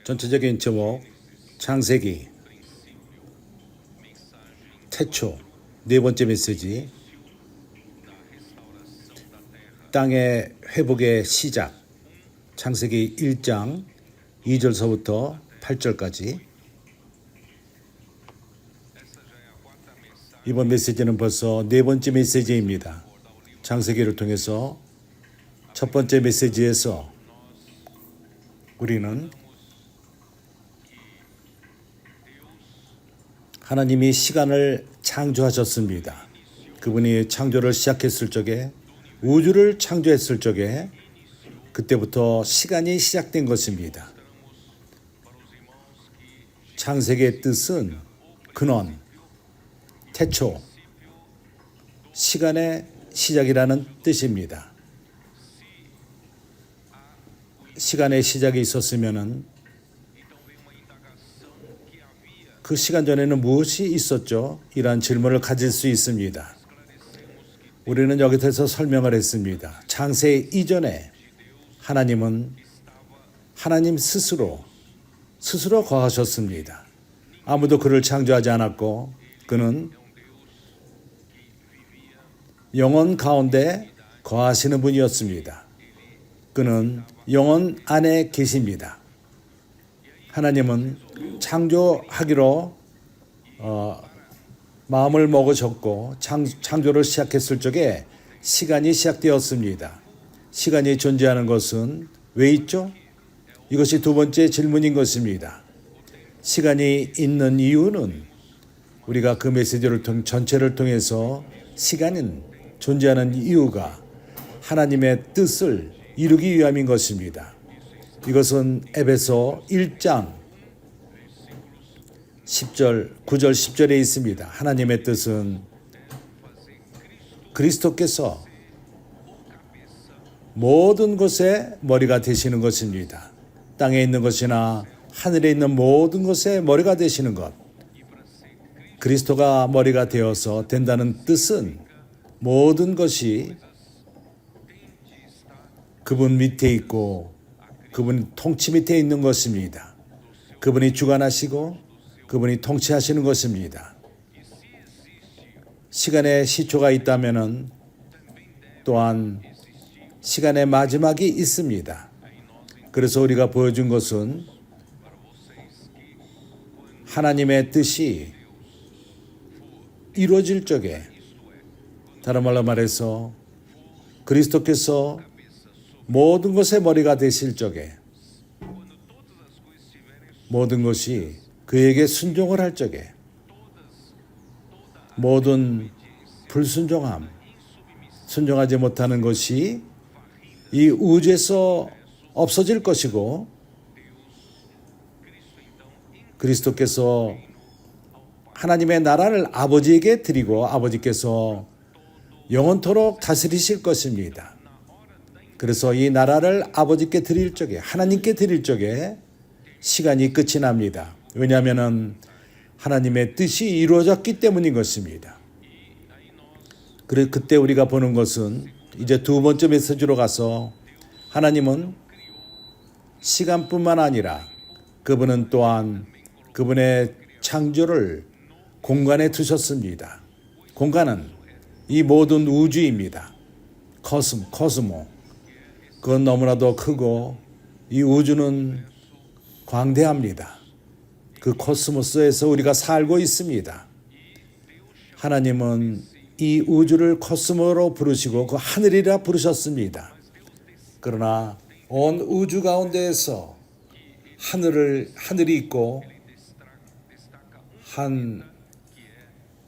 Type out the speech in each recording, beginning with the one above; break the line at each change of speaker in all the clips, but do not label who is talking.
전체적인 제목 창세기 태초 네 번째 메시지 땅의 회복의 시작 창세기 1장 2절서부터 8절까지 이번 메시지는 벌써 네 번째 메시지입니다. 창세기를 통해서 첫 번째 메시지에서 우리는 하나님이 시간을 창조하셨습니다. 그분이 창조를 시작했을 적에 우주를 창조했을 적에 그때부터 시간이 시작된 것입니다. 창세기의 뜻은 근원, 태초, 시간의 시작이라는 뜻입니다. 시간의 시작이 있었으면은 그 시간 전에는 무엇이 있었죠? 이러한 질문을 가질 수 있습니다. 우리는 여기서 설명을 했습니다. 창세 이전에 하나님은 하나님 스스로 거하셨습니다. 아무도 그를 창조하지 않았고 그는 영혼 가운데 거하시는 분이었습니다. 그는 영혼 안에 계십니다. 하나님은 창조하기로 마음을 먹으셨고 창조를 시작했을 적에 시간이 시작되었습니다. 시간이 존재하는 것은 왜 있죠? 이것이 두 번째 질문인 것입니다. 시간이 있는 이유는 우리가 그 메시지를 전체를 통해서 시간은 존재하는 이유가 하나님의 뜻을 이루기 위함인 것입니다. 이것은 에베소 1장 10절, 9절, 10절에 있습니다. 하나님의 뜻은 그리스도께서 모든 것의 머리가 되시는 것입니다. 땅에 있는 것이나 하늘에 있는 모든 것의 머리가 되시는 것. 그리스도가 머리가 되어서 된다는 뜻은 모든 것이 그분 밑에 있고 그분 통치 밑에 있는 것입니다. 그분이 주관하시고 그분이 통치하시는 것입니다. 시간의 시초가 있다면 또한 시간의 마지막이 있습니다. 그래서 우리가 보여준 것은 하나님의 뜻이 이루어질 적에 다른 말로 말해서 그리스도께서 모든 것의 머리가 되실 적에 모든 것이 그에게 순종을 할 적에 모든 불순종함, 순종하지 못하는 것이 이 우주에서 없어질 것이고 그리스도께서 하나님의 나라를 아버지에게 드리고 아버지께서 영원토록 다스리실 것입니다. 그래서 이 나라를 아버지께 드릴 적에 하나님께 드릴 적에 시간이 끝이 납니다. 왜냐하면 하나님의 뜻이 이루어졌기 때문인 것입니다. 그래서 그때 우리가 보는 것은 이제 두 번째 메시지로 가서 하나님은 시간뿐만 아니라 그분은 또한 그분의 창조를 공간에 두셨습니다. 공간은 이 모든 우주입니다. 코스모. 그건 너무나도 크고 이 우주는 광대합니다. 그 코스모스에서 우리가 살고 있습니다. 하나님은 이 우주를 코스모로 부르시고 그 하늘이라 부르셨습니다. 그러나 온 우주 가운데에서 하늘이 있고 한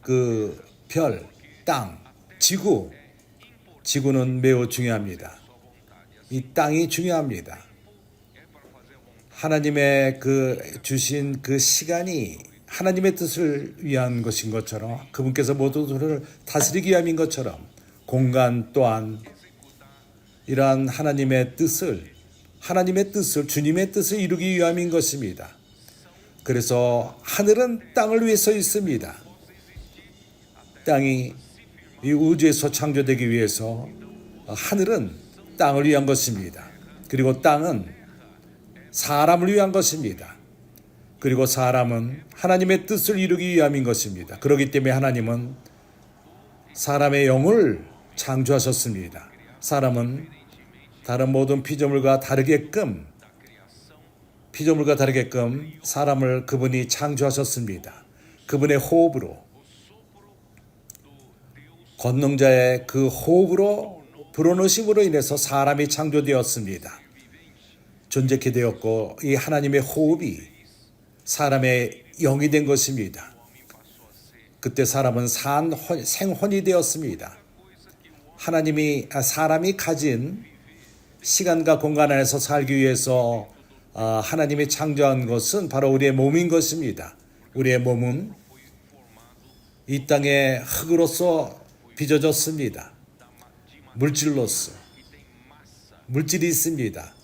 그 별, 땅, 지구는 매우 중요합니다. 이 땅이 중요합니다. 하나님의 주신 그 시간이 하나님의 뜻을 위한 것인 것처럼 그분께서 모든 것을 다스리기 위함인 것처럼 공간 또한 이러한 하나님의 뜻을 주님의 뜻을 이루기 위함인 것입니다. 그래서 하늘은 땅을 위해서 있습니다. 땅이 이 우주에서 창조되기 위해서 하늘은 땅을 위한 것입니다. 그리고 땅은 사람을 위한 것입니다. 그리고 사람은 하나님의 뜻을 이루기 위함인 것입니다. 그렇기 때문에 하나님은 사람의 영을 창조하셨습니다. 사람은 다른 모든 피조물과 다르게끔 사람을 그분이 창조하셨습니다. 그분의 호흡으로, 권능자의 그 호흡으로, 불어넣으심으로 인해서 사람이 창조되었습니다. 존재케 되었고 이 하나님의 호흡이 사람의 영이 된 것입니다. 그때 사람은 생혼이 되었습니다. 사람이 가진 시간과 공간 안에서 살기 위해서 하나님이 창조한 것은 바로 우리의 몸인 것입니다. 우리의 몸은 이 땅의 흙으로서 빚어졌습니다. 물질이 있습니다.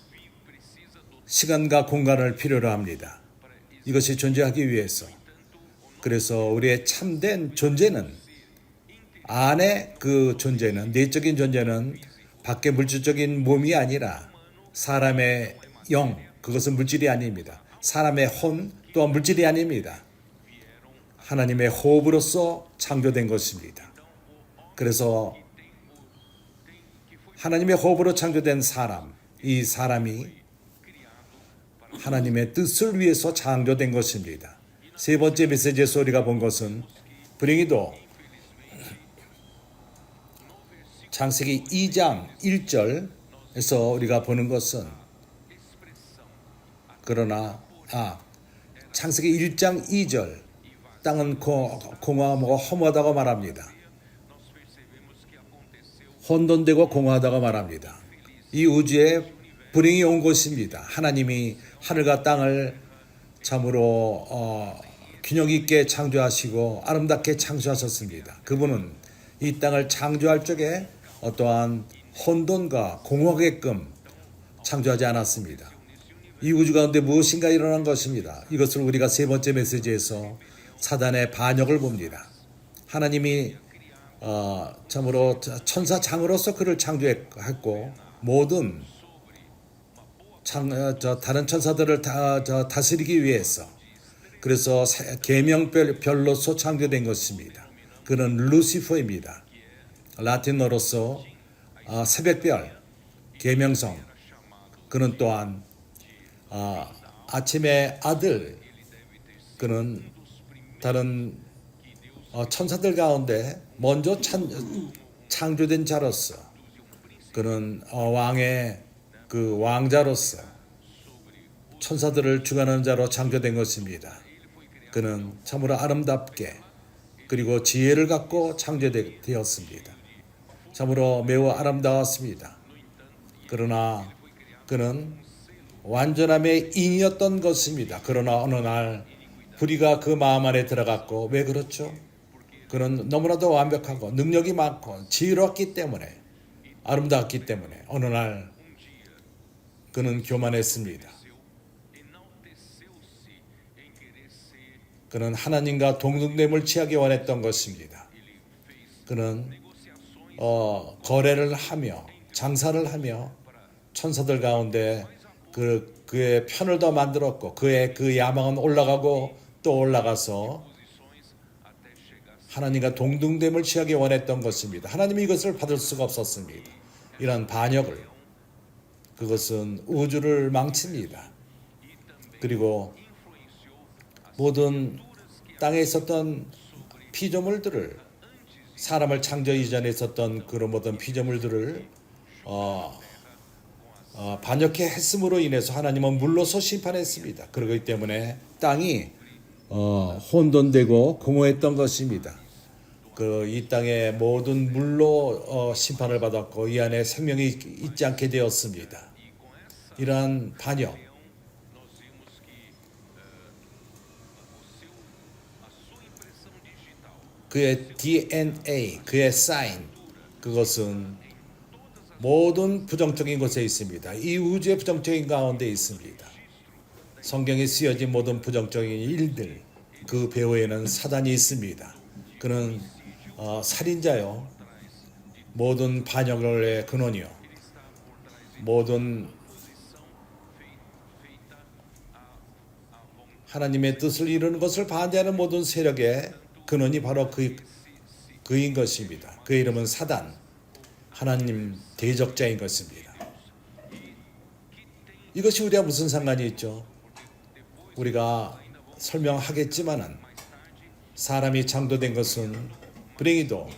시간과 공간을 필요로 합니다. 이것이 존재하기 위해서. 그래서 우리의 참된 존재는, 안에 그 존재는, 내적인 존재는 밖의 물질적인 몸이 아니라 사람의 영, 그것은 물질이 아닙니다. 사람의 혼 또한 물질이 아닙니다. 하나님의 호흡으로서 창조된 것입니다. 그래서 하나님의 호흡으로 창조된 사람, 이 사람이 하나님의 뜻을 위해서 창조된 것입니다. 세 번째 메시지에서 우리가 본 것은 불행히도 창세기 2장 1절에서 우리가 보는 것은 창세기 1장 2절 땅은 공허하고 허무하다고 말합니다. 혼돈되고 공허하다고 말합니다. 이 우주에 불행이 온 것입니다. 하나님이 하늘과 땅을 참으로 균형 있게 창조하시고 아름답게 창조하셨습니다. 그분은 이 땅을 창조할 적에 어떠한 혼돈과 공허하게끔 창조하지 않았습니다. 이 우주 가운데 무엇인가 일어난 것입니다. 이것을 우리가 세 번째 메시지에서 사단의 반역을 봅니다. 하나님이 참으로 천사장으로서 그를 창조했고 모든 다른 천사들을 다스리기 위해서, 그래서 계명별로서 창조된 것입니다. 그는 루시퍼입니다. 라틴어로서 새벽별, 계명성. 그는 또한 아침의 아들. 그는 다른 천사들 가운데 먼저 창조된 자로서, 그는 왕의 그 왕자로서 천사들을 주관하는 자로 창조된 것입니다. 그는 참으로 아름답게 그리고 지혜를 갖고 창조되었습니다. 참으로 매우 아름다웠습니다. 그러나 그는 완전함의 인이었던 것입니다. 그러나 어느 날 불의가 그 마음 안에 들어갔고, 왜 그렇죠? 그는 너무나도 완벽하고 능력이 많고 지혜로웠기 때문에, 아름다웠기 때문에 어느 날 그는 교만했습니다. 그는 하나님과 동등됨을 취하기 원했던 것입니다. 그는 거래를 하며 장사를 하며 천사들 가운데 그의 편을 더 만들었고, 그의 그 야망은 올라가고 또 올라가서 하나님과 동등됨을 취하기 원했던 것입니다. 하나님이 이것을 받을 수가 없었습니다. 이런 반역을, 그것은 우주를 망칩니다. 그리고 모든 땅에 있었던 피조물들을, 사람을 창조 이전에 있었던 그런 모든 피조물들을 반역해 했음으로 인해서 하나님은 물로서 심판했습니다. 그렇기 때문에 땅이 혼돈되고 공허했던 것입니다. 이 땅의 모든 물로 심판을 받았고 이 안에 생명이 있지 않게 되었습니다. 이러한 반역, 그의 DNA, 그의 사인, 그것은 모든 부정적인 것에 있습니다. 이 우주의 부정적인 가운데 있습니다. 성경에 쓰여진 모든 부정적인 일들, 그 배후에는 사단이 있습니다. 그는 살인자요, 모든 반역의 근원이요, 모든 하나님의 뜻을 이루는 것을 반대하는 모든 세력의 근원이 바로 그인 것입니다. 그의 이름은 사단, 하나님 대적자인 것입니다. 이것이 우리와 무슨 상관이 있죠? 우리가 설명하겠지만은 사람이 창조된 것은 불행히도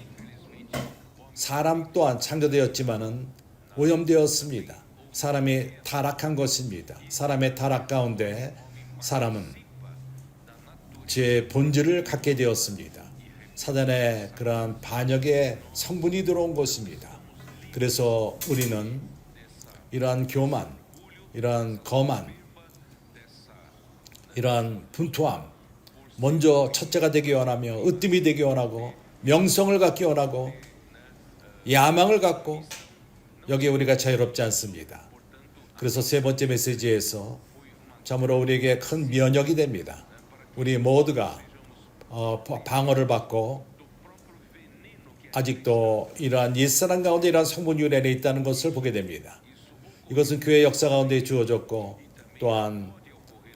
사람 또한 창조되었지만은 오염되었습니다. 사람이 타락한 것입니다. 사람의 타락 가운데 사람은 제 본질을 갖게 되었습니다. 사단의 그러한 반역의 성분이 들어온 것입니다. 그래서 우리는 이러한 교만, 이러한 거만, 이러한 분투함, 먼저 첫째가 되기 원하며 으뜸이 되기 원하고 명성을 갖기 원하고 야망을 갖고 여기에 우리가 자유롭지 않습니다. 그래서 세 번째 메시지에서 참으로 우리에게 큰 면역이 됩니다. 우리 모두가 방어를 받고 아직도 이러한 옛사람 가운데 이러한 성분 유래에 있다는 것을 보게 됩니다. 이것은 교회 역사 가운데 주어졌고 또한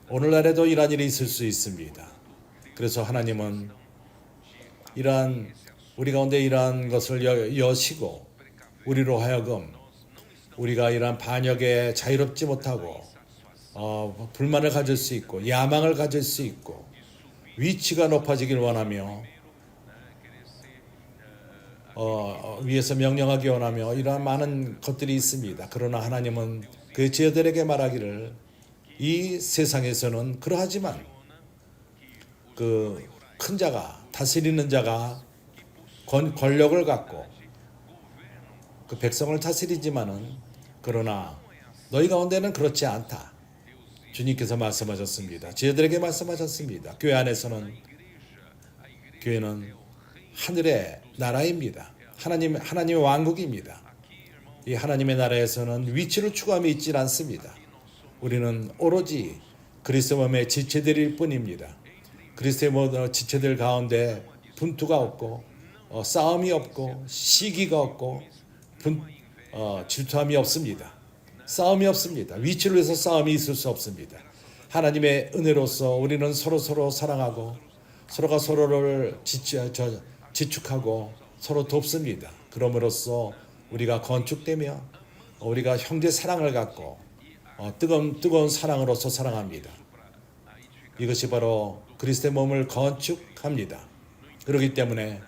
오늘날에도 이러한 일이 있을 수 있습니다. 그래서 하나님은 이러한 우리 가운데 이러한 것을 여시고 우리로 하여금 우리가 이러한 반역에 자유롭지 못하고 불만을 가질 수 있고 야망을 가질 수 있고 위치가 높아지길 원하며 위에서 명령하기 원하며 이러한 많은 것들이 있습니다. 그러나 하나님은 그 제자들에게 말하기를 이 세상에서는 그러하지만 그 큰 자가 다스리는 자가 권력을 갖고 그 백성을 다스리지만은 그러나 너희 가운데는 그렇지 않다. 주님께서 말씀하셨습니다. 제자들에게 말씀하셨습니다. 교회 안에서는 교회는 하늘의 나라입니다. 하나님의 왕국입니다. 이 하나님의 나라에서는 위치를 추구함이 있지 않습니다. 우리는 오로지 그리스도 몸의 지체들일 뿐입니다. 그리스도의 모든 지체들 가운데 분투가 없고 싸움이 없고 시기가 없고 질투함이 없습니다. 싸움이 없습니다. 위치를 위해서 싸움이 있을 수 없습니다. 하나님의 은혜로서 우리는 서로 사랑하고 서로가 서로를 지축하고 서로 돕습니다. 그럼으로써 우리가 건축되며 우리가 형제 사랑을 갖고 뜨거운 사랑으로서 사랑합니다. 이것이 바로 그리스도의 몸을 건축합니다. 그렇기 때문에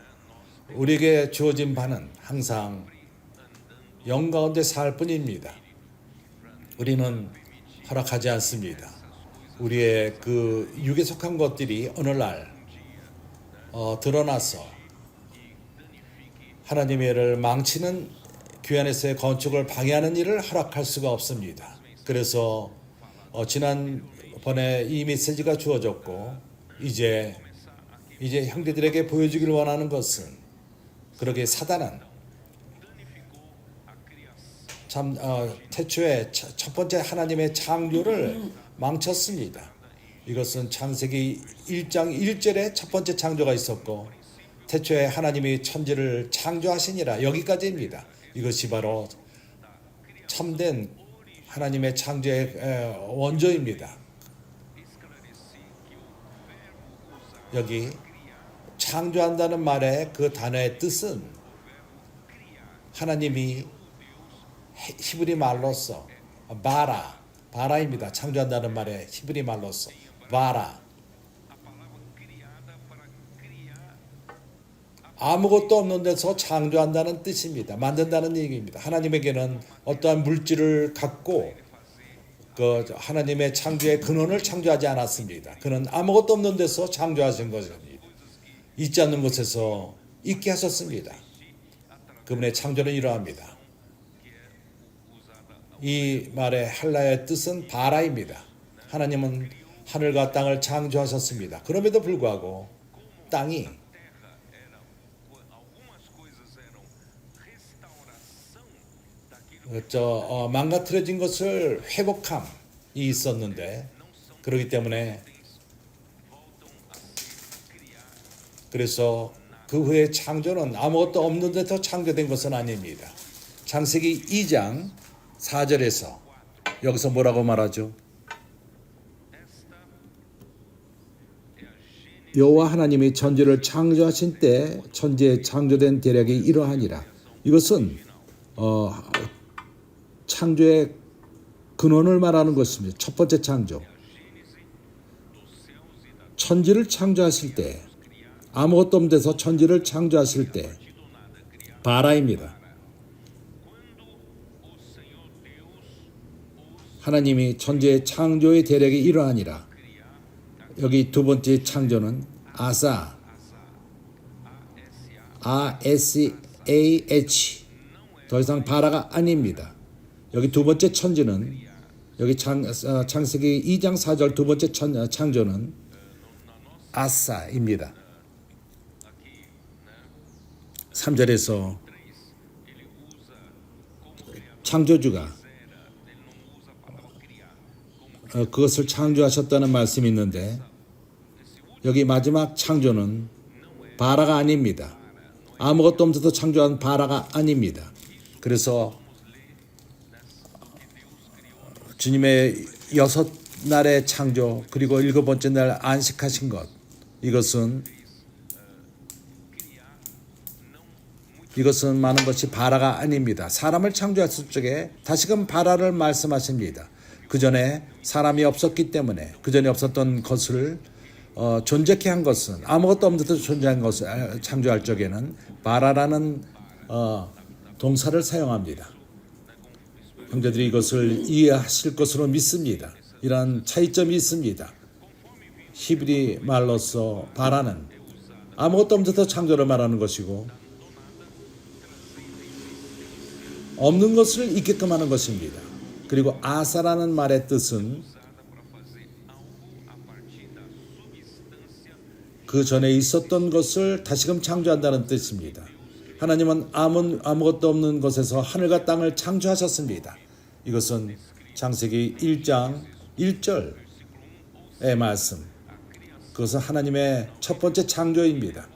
우리에게 주어진 바는 항상 영 가운데 살 뿐입니다. 우리는 허락하지 않습니다. 우리의 그 육에 속한 것들이 어느 날 드러나서 하나님의 일을 망치는 교회 안에서의 건축을 방해하는 일을 허락할 수가 없습니다. 그래서 지난번에 이 메시지가 주어졌고 이제 형제들에게 보여주길 원하는 것은 그러게 사단은 태초에 첫 번째 하나님의 창조를 망쳤습니다. 이것은 창세기 1장 1절에 첫 번째 창조가 있었고 태초에 하나님이 천지를 창조하시니라 여기까지입니다. 이것이 바로 참된 하나님의 창조의 원조입니다. 여기 창조한다는 말의 그 단어의 뜻은 하나님이 히브리 말로서 바라입니다. 창조한다는 말의 히브리 말로서 바라. 아무것도 없는 데서 창조한다는 뜻입니다. 만든다는 얘기입니다. 하나님에게는 어떠한 물질을 갖고 그 하나님의 창조의 근원을 창조하지 않았습니다. 그는 아무것도 없는 데서 창조하신 것입니다. 있지 않는 곳에서 있게 하셨습니다. 그분의 창조는 이러합니다. 이 말의 헬라의 뜻은 바라입니다. 하나님은 하늘과 땅을 창조하셨습니다. 그럼에도 불구하고 땅이 망가뜨려진 것을 회복함이 있었는데 그렇기 때문에 그래서 그 후에 창조는 아무것도 없는 데서 창조된 것은 아닙니다. 창세기 2장 4절에서 여기서 뭐라고 말하죠? 여호와 하나님이 천지를 창조하신 때 천지에 창조된 대략이 이러하니라. 이것은 창조의 근원을 말하는 것입니다. 첫 번째 창조. 천지를 창조하실 때, 아무것도 없는 데서 천지를 창조하실 때 바라입니다. 하나님이 천지의 창조의 대략이 이러하니라. 여기 두 번째 창조는 아사, ASAH, 더 이상 바라가 아닙니다. 여기 두 번째 천지는, 여기 창세기 2장 4절 두 번째 창조는 아사입니다. 3절에서 창조주가 그것을 창조하셨다는 말씀이 있는데, 여기 마지막 창조는 바라가 아닙니다. 아무것도 없어서 창조한 바라가 아닙니다. 그래서 주님의 6날의 창조, 그리고 7번째 날 안식하신 것, 이것은 많은 것이 바라가 아닙니다. 사람을 창조했을 적에 다시금 바라를 말씀하십니다. 그 전에 사람이 없었기 때문에, 그 전에 없었던 것을 존재케 한 것은, 아무것도 없는 듯 존재한 것을 창조할 적에는 바라라는 동사를 사용합니다. 형제들이 이것을 이해하실 것으로 믿습니다. 이러한 차이점이 있습니다. 히브리 말로서 바라는 아무것도 없는 듯 창조를 말하는 것이고, 없는 것을 있게끔 하는 것입니다. 그리고 아사라는 말의 뜻은 그 전에 있었던 것을 다시금 창조한다는 뜻입니다. 하나님은 아무것도 없는 것에서 하늘과 땅을 창조하셨습니다. 이것은 창세기 1장 1절의 말씀. 그것은 하나님의 첫 번째 창조입니다.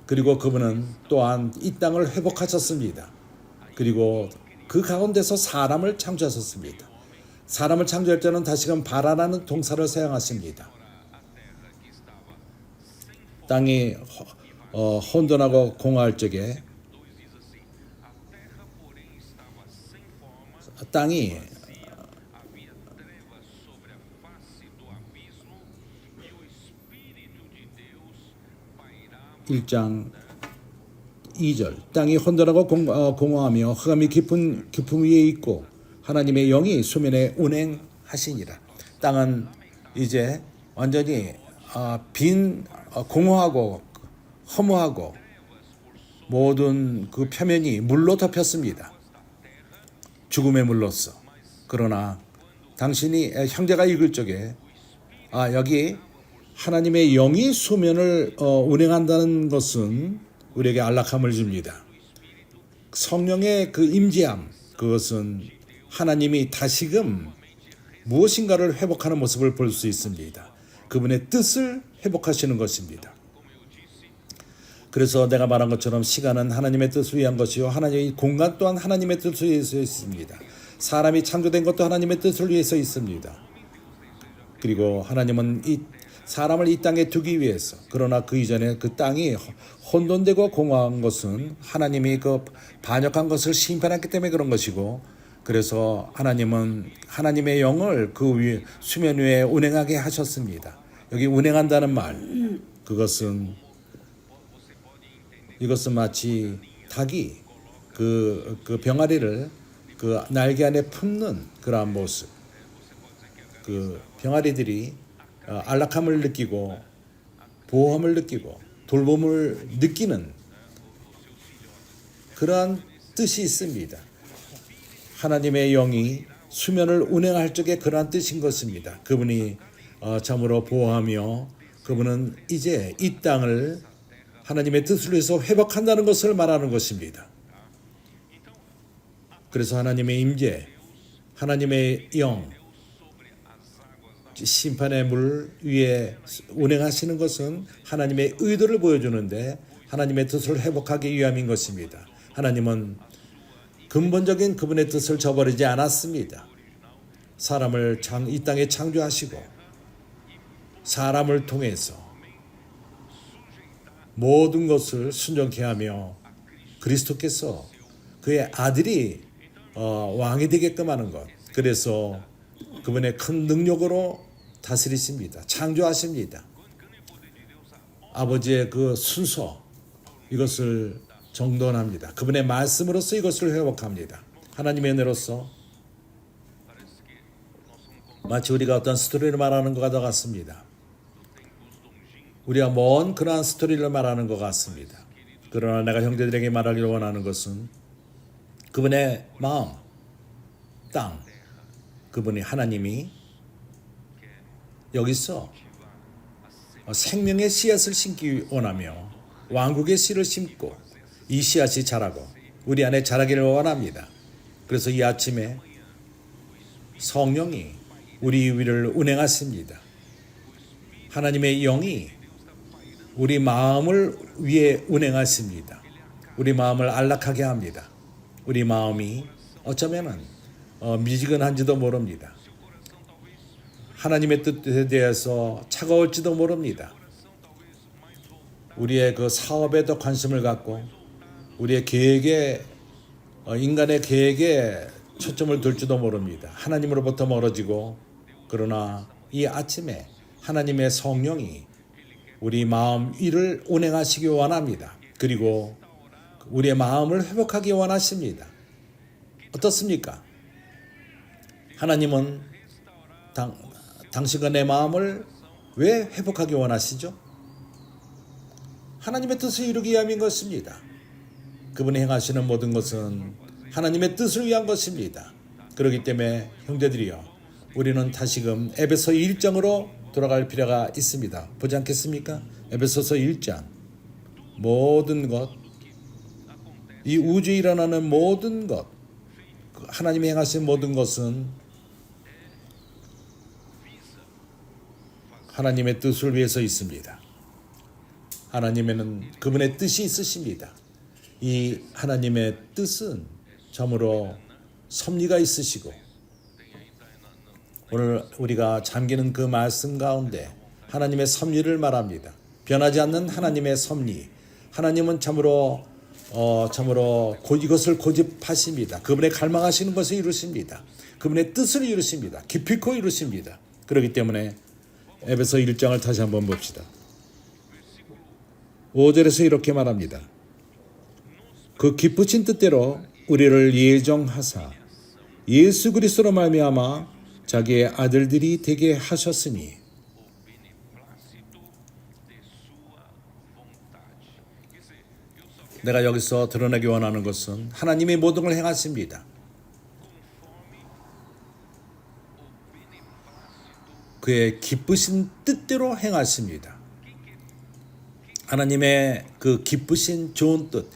그리고 그분은 또한 이 땅을 회복하셨습니다. 그리고 그 가운데서 사람을 창조하셨습니다. 사람을 창조할 때는 다시금 바라라는 동사를 사용하십니다. 땅이 혼돈하고 공허할 적에 땅이 1장 2절 땅이 혼돈하고 공허하며 흑암이 깊음 위에 있고 하나님의 영이 수면에 운행하시니라. 땅은 이제 완전히 공허하고 허무하고 모든 그 표면이 물로 덮였습니다. 죽음의 물로서. 그러나 당신이 형제가 읽을 적에 여기 하나님의 영이 수면을 운행한다는 것은 우리에게 안락함을 줍니다. 성령의 그 임재함, 그것은 하나님이 다시금 무엇인가를 회복하는 모습을 볼 수 있습니다. 그분의 뜻을 회복하시는 것입니다. 그래서 내가 말한 것처럼 시간은 하나님의 뜻을 위한 것이요, 하나님의 공간 또한 하나님의 뜻을 위해서 있습니다. 사람이 창조된 것도 하나님의 뜻을 위해서 있습니다. 그리고 하나님은 사람을 이 땅에 두기 위해서, 그러나 그 이전에 그 땅이 혼돈되고 공허한 것은 하나님이 그 반역한 것을 심판했기 때문에 그런 것이고, 그래서 하나님은 하나님의 영을 그 위에 수면 위에 운행하게 하셨습니다. 여기 운행한다는 말, 이것은 마치 닭이 그 병아리를 그 날개 안에 품는 그러한 모습. 그 병아리들이 안락함을 느끼고 보호함을 느끼고 돌봄을 느끼는 그러한 뜻이 있습니다. 하나님의 영이 수면을 운행할 적에 그러한 뜻인 것입니다. 그분이 참으로 보호하며 그분은 이제 이 땅을 하나님의 뜻을 위해서 회복한다는 것을 말하는 것입니다. 그래서 하나님의 임재, 하나님의 영, 심판의 물 위에 운행하시는 것은 하나님의 의도를 보여주는데 하나님의 뜻을 회복하기 위함인 것입니다. 하나님은 근본적인 그분의 뜻을 저버리지 않았습니다. 사람을 이 땅에 창조하시고 사람을 통해서 모든 것을 순종케 하며 그리스도께서 그의 아들이 왕이 되게끔 하는 것. 그래서 그분의 큰 능력으로 다스리십니다. 창조하십니다. 아버지의 그 순서 이것을 정돈합니다. 그분의 말씀으로서 이것을 회복합니다. 하나님의 은혜로서 마치 우리가 어떤 스토리를 말하는 것과 같습니다. 우리가 먼 그러한 스토리를 말하는 것 같습니다. 그러나 내가 형제들에게 말하기를 원하는 것은 그분의 마음, 땅, 그분이 하나님이 여기서 생명의 씨앗을 심기 원하며 왕국의 씨를 심고 이 씨앗이 자라고 우리 안에 자라기를 원합니다. 그래서 이 아침에 성령이 우리 위를 운행하십니다. 하나님의 영이 우리 마음을 위에 운행하십니다. 우리 마음을 안락하게 합니다. 우리 마음이 어쩌면은 미지근한지도 모릅니다. 하나님의 뜻에 대해서 차가울지도 모릅니다. 우리의 그 사업에 더 관심을 갖고 우리의 계획에 인간의 계획에 초점을 둘지도 모릅니다. 하나님으로부터 멀어지고 그러나 이 아침에 하나님의 성령이 우리 마음 위를 운행하시기 원합니다. 그리고 우리의 마음을 회복하기 원하십니다. 어떻습니까? 하나님은 당신과 내 마음을 왜 회복하기 원하시죠? 하나님의 뜻을 이루기 위함인 것입니다. 그분이 행하시는 모든 것은 하나님의 뜻을 위한 것입니다. 그렇기 때문에 형제들이여 우리는 다시금 에베소 1장으로 돌아갈 필요가 있습니다. 보지 않겠습니까? 에베소서 1장 모든 것, 이 우주에 일어나는 모든 것, 하나님이 행하신 모든 것은 하나님의 뜻을 위해서 있습니다. 하나님에는 그분의 뜻이 있으십니다. 이 하나님의 뜻은 참으로 섭리가 있으시고 오늘 우리가 잠기는 그 말씀 가운데 하나님의 섭리를 말합니다. 변하지 않는 하나님의 섭리. 하나님은 참으로 이것을 고집하십니다. 그분의 갈망하시는 것을 이루십니다. 그분의 뜻을 이루십니다. 기필코 이루십니다. 그렇기 때문에 에베소 1장을 다시 한번 봅시다. 5절에서 이렇게 말합니다. 그 기쁘신 뜻대로 우리를 예정하사 예수 그리스도로 말미암아 자기의 아들들이 되게 하셨으니 내가 여기서 드러내기 원하는 것은 하나님의 모든 걸 행하십니다. 그의 기쁘신 뜻대로 행하십니다. 하나님의 그 기쁘신 좋은 뜻,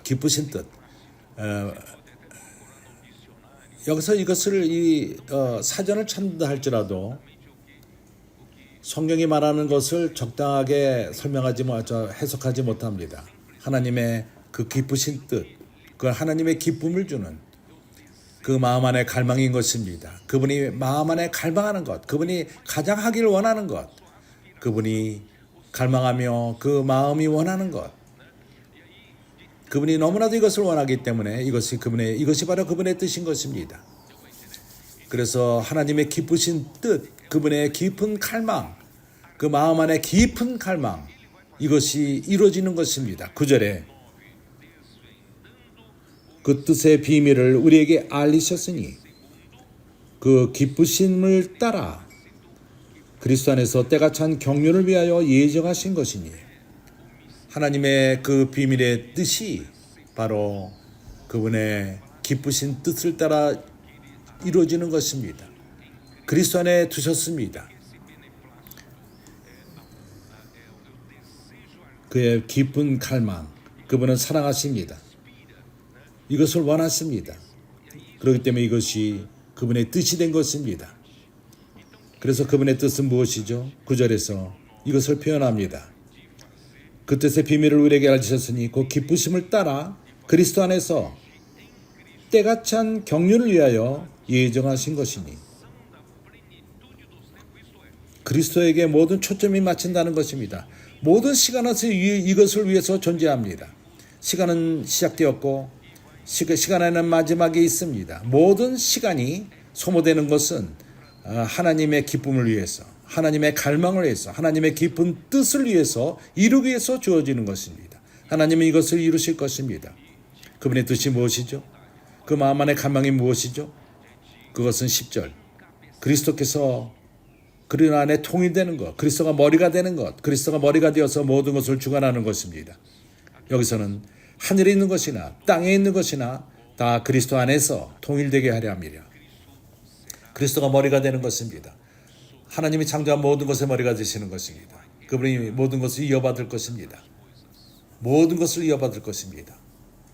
기쁘신 뜻. 여기서 이것을 사전을 찾는다 할지라도 성경이 말하는 것을 적당하게 해석하지 못합니다. 하나님의 그 기쁘신 뜻, 그 하나님의 기쁨을 주는 그 마음 안에 갈망인 것입니다. 그분이 마음 안에 갈망하는 것, 그분이 가장 하기를 원하는 것, 그분이 갈망하며 그 마음이 원하는 것, 그분이 너무나도 이것을 원하기 때문에 이것이 바로 그분의 뜻인 것입니다. 그래서 하나님의 기쁘신 뜻, 그분의 깊은 갈망, 그 마음 안에 깊은 갈망, 이것이 이루어지는 것입니다. 9절에 그 뜻의 비밀을 우리에게 알리셨으니 그 기쁘심을 따라 그리스도 안에서 때가 찬 경륜을 위하여 예정하신 것이니 하나님의 그 비밀의 뜻이 바로 그분의 기쁘신 뜻을 따라 이루어지는 것입니다. 그리스도 안에 두셨습니다. 그의 깊은 갈망, 그분은 사랑하십니다. 이것을 원하십니다. 그렇기 때문에 이것이 그분의 뜻이 된 것입니다. 그래서 그분의 뜻은 무엇이죠? 9절에서 이것을 표현합니다. 그 뜻의 비밀을 우리에게 알리셨으니 그 기쁘심을 따라 그리스도 안에서 때가 찬 경륜을 위하여 예정하신 것이니 그리스도에게 모든 초점이 맞춘다는 것입니다. 모든 시간은 이것을 위해서 존재합니다. 시간은 시작되었고 시간에는 마지막이 있습니다. 모든 시간이 소모되는 것은 하나님의 기쁨을 위해서, 하나님의 갈망을 위해서, 하나님의 깊은 뜻을 위해서 이루기 위해서 주어지는 것입니다. 하나님은 이것을 이루실 것입니다. 그분의 뜻이 무엇이죠? 그 마음 안의 갈망이 무엇이죠? 그것은 10절. 그리스도께서 그리 안에 통일되는 것, 그리스도가 머리가 되는 것, 그리스도가 머리가 되어서 모든 것을 주관하는 것입니다. 여기서는 하늘에 있는 것이나 땅에 있는 것이나 다 그리스도 안에서 통일되게 하려 합니다. 그리스도가 머리가 되는 것입니다. 하나님이 창조한 모든 것의 머리가 되시는 것입니다. 그분이 모든 것을 이어받을 것입니다. 모든 것을 이어받을 것입니다.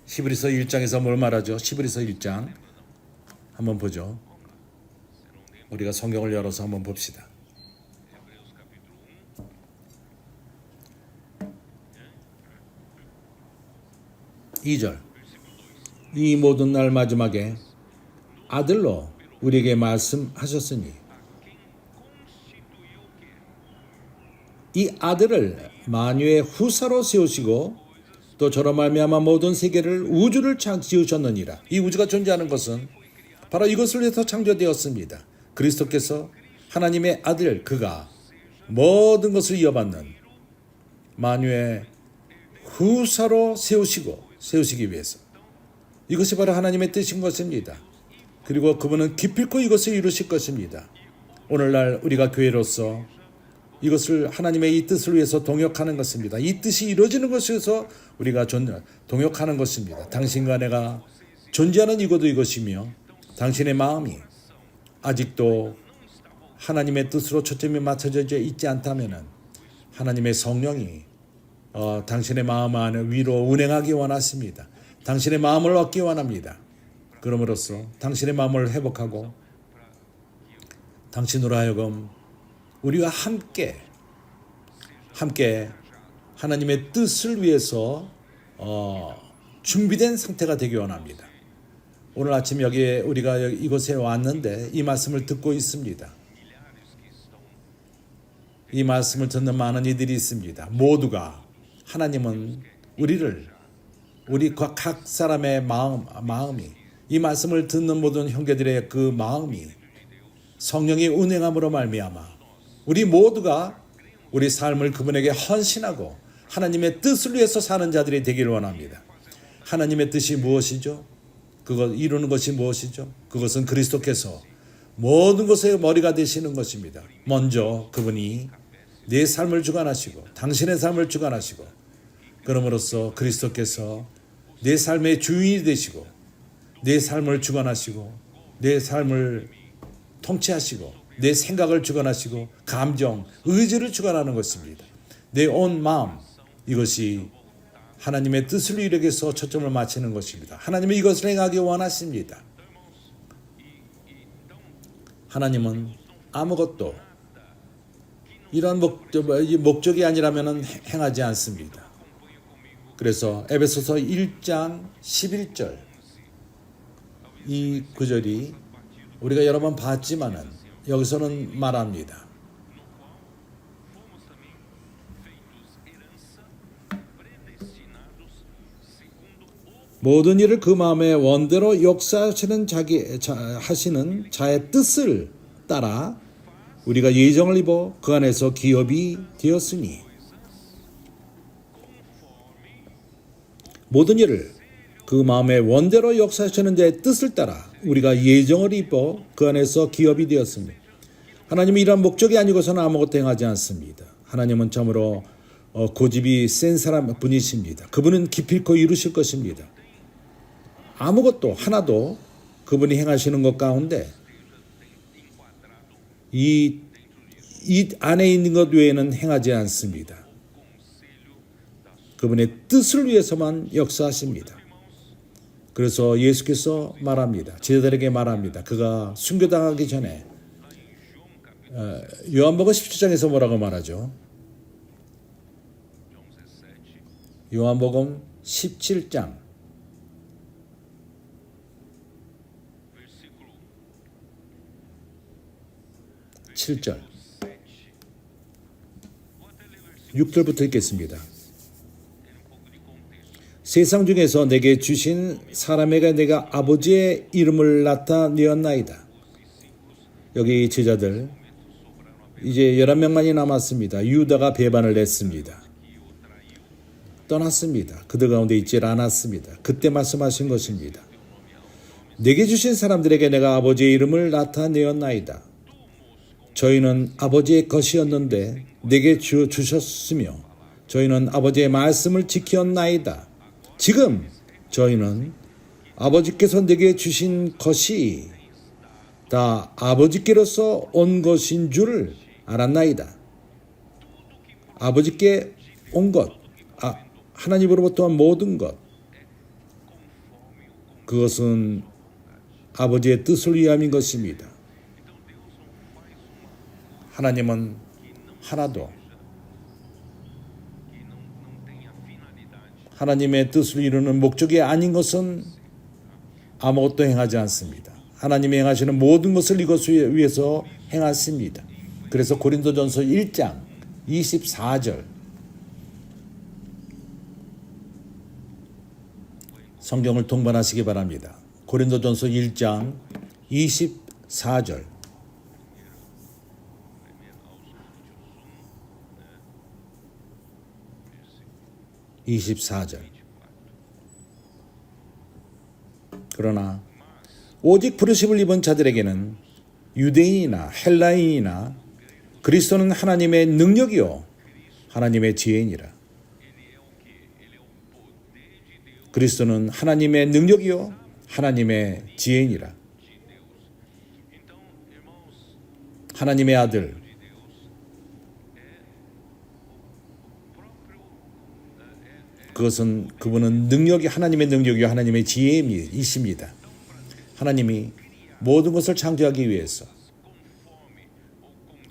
히브리서 1장에서 뭘 말하죠? 히브리서 1장 한번 보죠. 우리가 성경을 열어서 한번 봅시다. (2절) 이 모든 날 마지막에 아들로 우리에게 말씀하셨으니 이 아들을 만유의 후사로 세우시고 또 저로 말미암아 모든 세계를 우주를 지으셨느니라. 이 우주가 존재하는 것은 바로 이것을 위해서 창조되었습니다. 그리스도께서 하나님의 아들 그가 모든 것을 이어받는 만유의 후사로 세우시기 위해서 이것이 바로 하나님의 뜻인 것입니다. 그리고 그분은 기필코 이것을 이루실 것입니다. 오늘날 우리가 교회로서 이것을 하나님의 이 뜻을 위해서 동역하는 것입니다. 이 뜻이 이루어지는 것에 위해서 우리가 동역하는 것입니다. 당신과 내가 존재하는 이것도 이것이며 당신의 마음이 아직도 하나님의 뜻으로 초점이 맞춰져 있지 않다면 하나님의 성령이 당신의 마음 안에 위로 운행하기 원하십니다. 당신의 마음을 얻기 원합니다. 그럼으로써 당신의 마음을 회복하고 당신으로 하여금 우리가 함께 하나님의 뜻을 위해서 준비된 상태가 되기 원합니다. 오늘 아침 여기에 우리가 이곳에 왔는데 이 말씀을 듣고 있습니다. 이 말씀을 듣는 많은 이들이 있습니다. 모두가 하나님은 우리 각 사람의 마음이 이 말씀을 듣는 모든 형제들의 그 마음이 성령의 운행함으로 말미암아 우리 모두가 우리 삶을 그분에게 헌신하고 하나님의 뜻을 위해서 사는 자들이 되기를 원합니다. 하나님의 뜻이 무엇이죠? 그것 이루는 것이 무엇이죠? 그것은 그리스도께서 모든 것의 머리가 되시는 것입니다. 먼저 그분이 내 삶을 주관하시고 당신의 삶을 주관하시고 그럼으로써 그리스도께서 내 삶의 주인이 되시고 내 삶을 주관하시고 내 삶을 통치하시고 내 생각을 주관하시고 감정, 의지를 주관하는 것입니다. 내 온 마음 이것이 하나님의 뜻을 이루기 위해서 초점을 맞추는 것입니다. 하나님은 이것을 행하기 원하십니다. 하나님은 아무것도 이런 목적이 아니라면 행하지 않습니다. 그래서 에베소서 1장 11절 이 구절이 우리가 여러 번 봤지만은 여기서는 말합니다. 모든 일을 그 마음의 원대로 역사하시는 하시는 자의 뜻을 따라 우리가 예정을 입어 그 안에서 기업이 되었으니 모든 일을 그 마음의 원대로 역사하시는 자의 뜻을 따라 우리가 예정을 입어 그 안에서 기업이 되었습니다. 하나님은 이러한 목적이 아니고서는 아무것도 행하지 않습니다. 하나님은 참으로 고집이 센 사람 분이십니다. 그분은 기필코 이루실 것입니다. 아무것도 하나도 그분이 행하시는 것 가운데 이 안에 있는 것 외에는 행하지 않습니다. 그분의 뜻을 위해서만 역사하십니다. 그래서 예수께서 말합니다. 제자들에게 말합니다. 그가 순교당하기 전에 요한복음 17장에서 뭐라고 말하죠? 요한복음 17장 7절 6절부터 읽겠습니다. 세상 중에서 내게 주신 사람에게 내가 아버지의 이름을 나타내었나이다. 여기 제자들 이제 11명만이 남았습니다. 유다가 배반을 했습니다. 떠났습니다. 그들 가운데 있질 않았습니다. 그때 말씀하신 것입니다. 내게 주신 사람들에게 내가 아버지의 이름을 나타내었나이다. 저희는 아버지의 것이었는데 내게 주셨으며 저희는 아버지의 말씀을 지켰나이다. 지금 저희는 아버지께서 내게 주신 것이 다 아버지께로서 온 것인 줄 알았나이다. 아버지께 온 것, 하나님으로부터 온 모든 것, 그것은 아버지의 뜻을 위함인 것입니다. 하나님은 하나도 하나님의 뜻을 이루는 목적이 아닌 것은 아무것도 행하지 않습니다. 하나님이 행하시는 모든 것을 이것을 위해서 행하십니다. 그래서 고린도전서 1장 24절 성경을 통번하시기 바랍니다. 고린도전서 1장 24절 24절. 그러나 오직 부르심을 입은 자들에게는 유대인이나 헬라인이나 그리스도는 하나님의 능력이요 하나님의 지혜이니라. 그리스도는 하나님의 능력이요 하나님의 지혜이니라. 하나님의 아들 그분은 능력이 하나님의 능력이요 하나님의 지혜이십니다. 하나님이 모든 것을 창조하기 위해서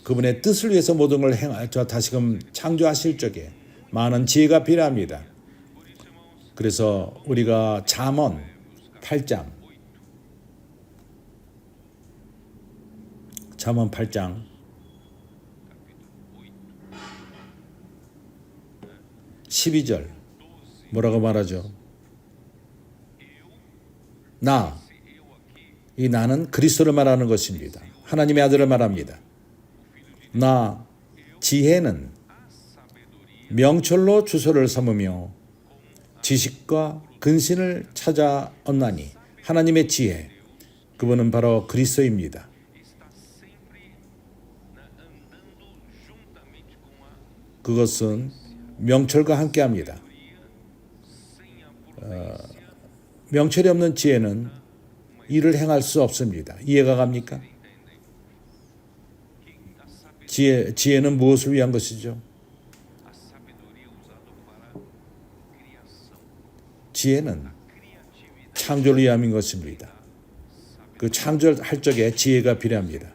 그분의 뜻을 위해서 모든 걸 다시금 창조하실 적에 많은 지혜가 필요합니다. 그래서 우리가 잠언 8장 12절 뭐라고 말하죠? 이 나는 그리스도를 말하는 것입니다. 하나님의 아들을 말합니다. 지혜는 명철로 주소를 삼으며 지식과 근신을 찾아 얻나니 하나님의 지혜 그분은 바로 그리스도입니다. 그것은 명철과 함께합니다. 명철이 없는 지혜는 일을 행할 수 없습니다. 이해가 갑니까? 지혜는 무엇을 위한 것이죠? 지혜는 창조를 위함인 것입니다. 그 창조할 적에 지혜가 필요합니다.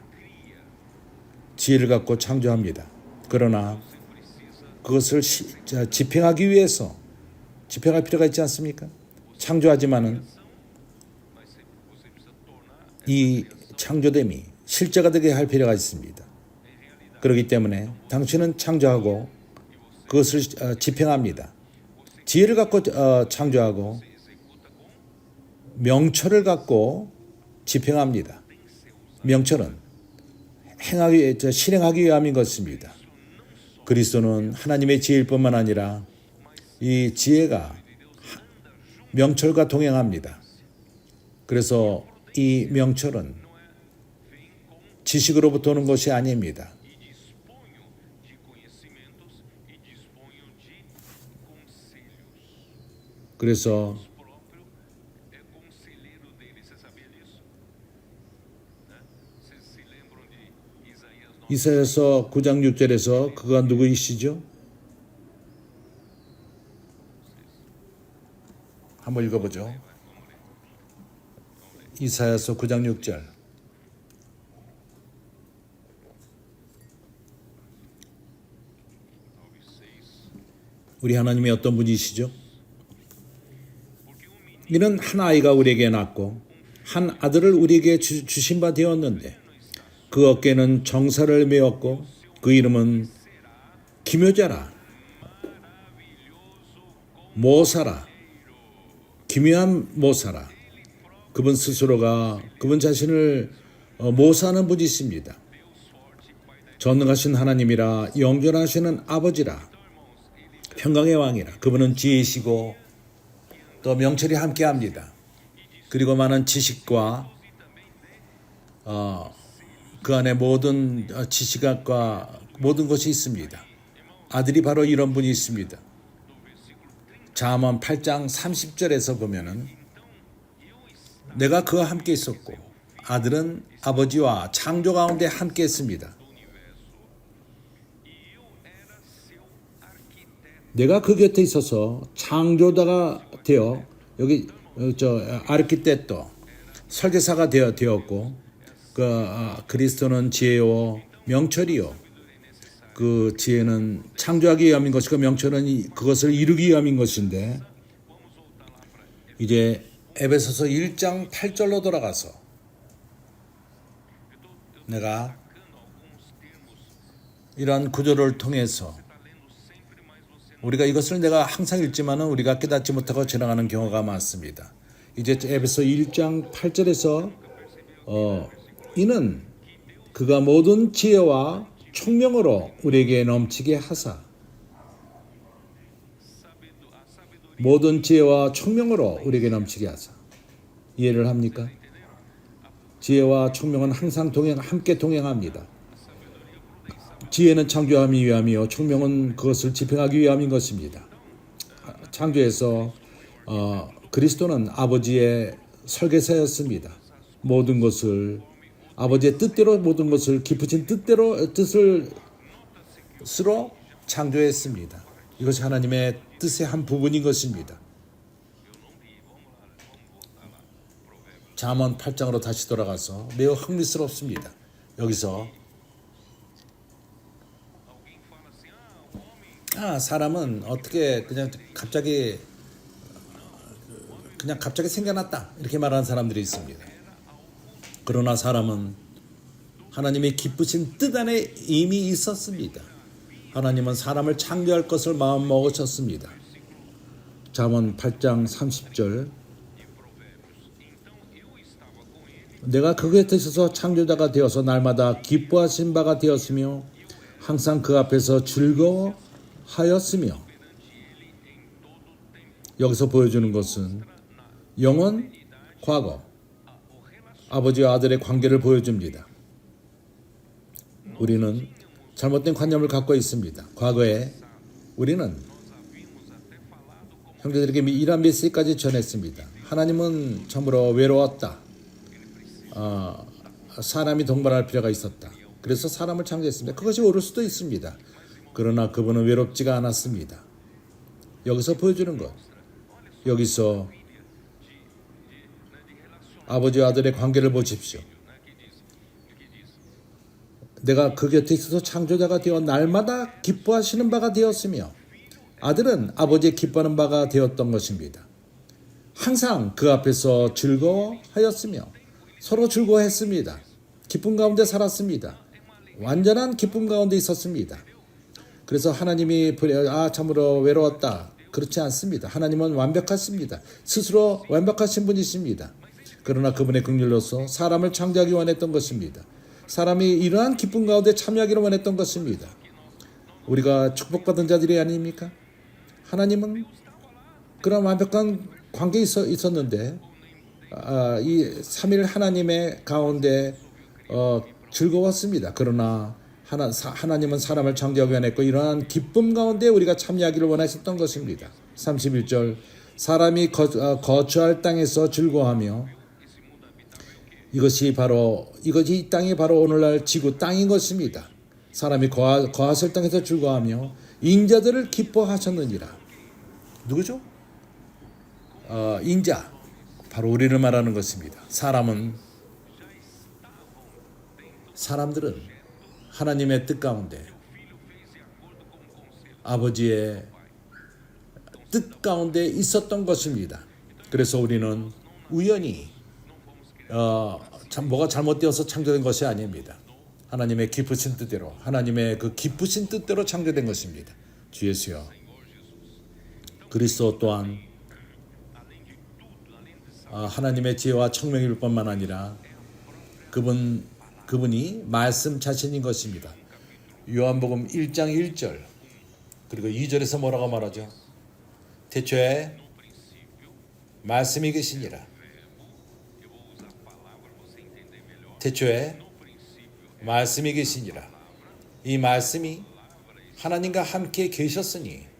지혜를 갖고 창조합니다. 그러나 그것을 집행하기 위해서 집행할 필요가 있지 않습니까? 창조하지만은 이 창조됨이 실제가 되게 할 필요가 있습니다. 그렇기 때문에 당신은 창조하고 그것을 집행합니다. 지혜를 갖고 창조하고 명철을 갖고 집행합니다. 명철은 실행하기 위함인 것입니다. 그리스도는 하나님의 지혜일 뿐만 아니라 이 지혜가 명철과 동행합니다. 그래서 이 명철은 지식으로부터 오는 것이 아닙니다. 그래서 이사야서 9장 6절에서 그가 누구이시죠? 한번 읽어보죠. 이사야서 9장 6절. 우리 하나님이 어떤 분이시죠? 이는 한 아이가 우리에게 낳고 한 아들을 우리에게 주신 바 되었는데 그 어깨는 정사를 메었고 그 이름은 기묘자라 모사라, 기묘한 모사라. 그분 스스로가 그분 자신을 모사하는 분이십니다. 전능하신 하나님이라, 영존하시는 아버지라, 평강의 왕이라. 그분은 지혜이시고 또 명철이 함께합니다. 그리고 많은 지식과 그 안에 모든 지식과 모든 것이 있습니다. 아들이 바로 이런 분이 있습니다. 잠언 8장 30절에서 보면은 내가 그와 함께 있었고 아들은 아버지와 창조 가운데 함께 했습니다. 내가 그 곁에 있어서 창조자가 되어 여기 아르키텍토 설계사가 되었고 그리스도는 지혜요 명철이요. 그 지혜는 창조하기 위함인 것이고 명철은 그것을 이루기 위함인 것인데, 이제 에베소서 1장 8절로 돌아가서 내가 이러한 구조를 통해서 우리가 이것을 내가 항상 읽지만은 우리가 깨닫지 못하고 지나가는 경우가 많습니다. 이제 에베소 1장 8절에서 이는 그가 모든 지혜와 총명으로 우리에게 넘치게 하사, 모든 지혜와 총명으로 우리에게 넘치게 하사. 이해를 합니까? 지혜와 총명은 항상 함께 동행합니다. 지혜는 창조하기 위함이요 총명은 그것을 집행하기 위함인 것입니다. 창조에서 그리스도는 아버지의 설계사였습니다. 모든 것을 아버지의 뜻대로, 모든 것을 깊으신 뜻으로 창조했습니다. 이것이 하나님의 뜻의 한 부분인 것입니다. 잠언 8장으로 다시 돌아가서 매우 흥미스럽습니다. 여기서 사람은 어떻게 그냥 갑자기 생겨났다 이렇게 말하는 사람들이 있습니다. 그러나 사람은 하나님의 기쁘신 뜻 안에 이미 있었습니다. 하나님은 사람을 창조할 것을 마음먹으셨습니다. 잠언 8장 30절, 내가 그 곁에 있어서 창조자가 되어서 날마다 기뻐하신 바가 되었으며 항상 그 앞에서 즐거워하였으며. 여기서 보여주는 것은 영원, 과거, 아버지와 아들의 관계를 보여줍니다. 우리는 잘못된 관념을 갖고 있습니다. 과거에 우리는 형제들에게 이러한 메시지까지 전했습니다. 하나님은 참으로 외로웠다. 사람이 동반할 필요가 있었다. 그래서 사람을 창조했습니다. 그것이 옳을 수도 있습니다. 그러나 그분은 외롭지가 않았습니다. 여기서 보여주는 것, 여기서 아버지와 아들의 관계를 보십시오. 내가 그 곁에 있어서 창조자가 되어 날마다 기뻐하시는 바가 되었으며, 아들은 아버지의 기뻐하는 바가 되었던 것입니다. 항상 그 앞에서 즐거워하였으며 서로 즐거워했습니다. 기쁨 가운데 살았습니다. 완전한 기쁨 가운데 있었습니다. 그래서 하나님이 참으로 외로웠다, 그렇지 않습니다. 하나님은 완벽하십니다. 스스로 완벽하신 분이십니다. 그러나 그분의 긍휼로서 사람을 창조하기 원했던 것입니다. 사람이 이러한 기쁨 가운데 참여하기를 원했던 것입니다. 우리가 축복받은 자들이 아닙니까? 하나님은 그런 완벽한 관계에 있었는데 이 삼위일 하나님의 가운데 즐거웠습니다. 그러나 하나님은 사람을 창조하기 원했고 이러한 기쁨 가운데 우리가 참여하기를 원하셨던 것입니다. 31절, 사람이 거주할 땅에서 즐거워하며, 이것이 이 땅이 바로 오늘날 지구 땅인 것입니다. 사람이 거하실 땅에서 즐거워하며 인자들을 기뻐하셨느니라. 누구죠? 인자, 바로 우리를 말하는 것입니다. 사람들은 하나님의 뜻 가운데, 아버지의 뜻 가운데 있었던 것입니다. 그래서 우리는 우연히 뭐가 잘못되어서 창조된 것이 아닙니다. 하나님의 기쁘신 뜻대로, 하나님의 그 기쁘신 뜻대로 창조된 것입니다. 주 예수여, 그리스도 또한 하나님의 지혜와 청명일 뿐만 아니라 그분이 말씀 자신인 것입니다. 요한복음 1장 1절 그리고 2절에서 뭐라고 말하죠? 태초에 말씀이 계시니라. 태초에 말씀이 계시니라. 이 말씀이 하나님과 함께 계셨으니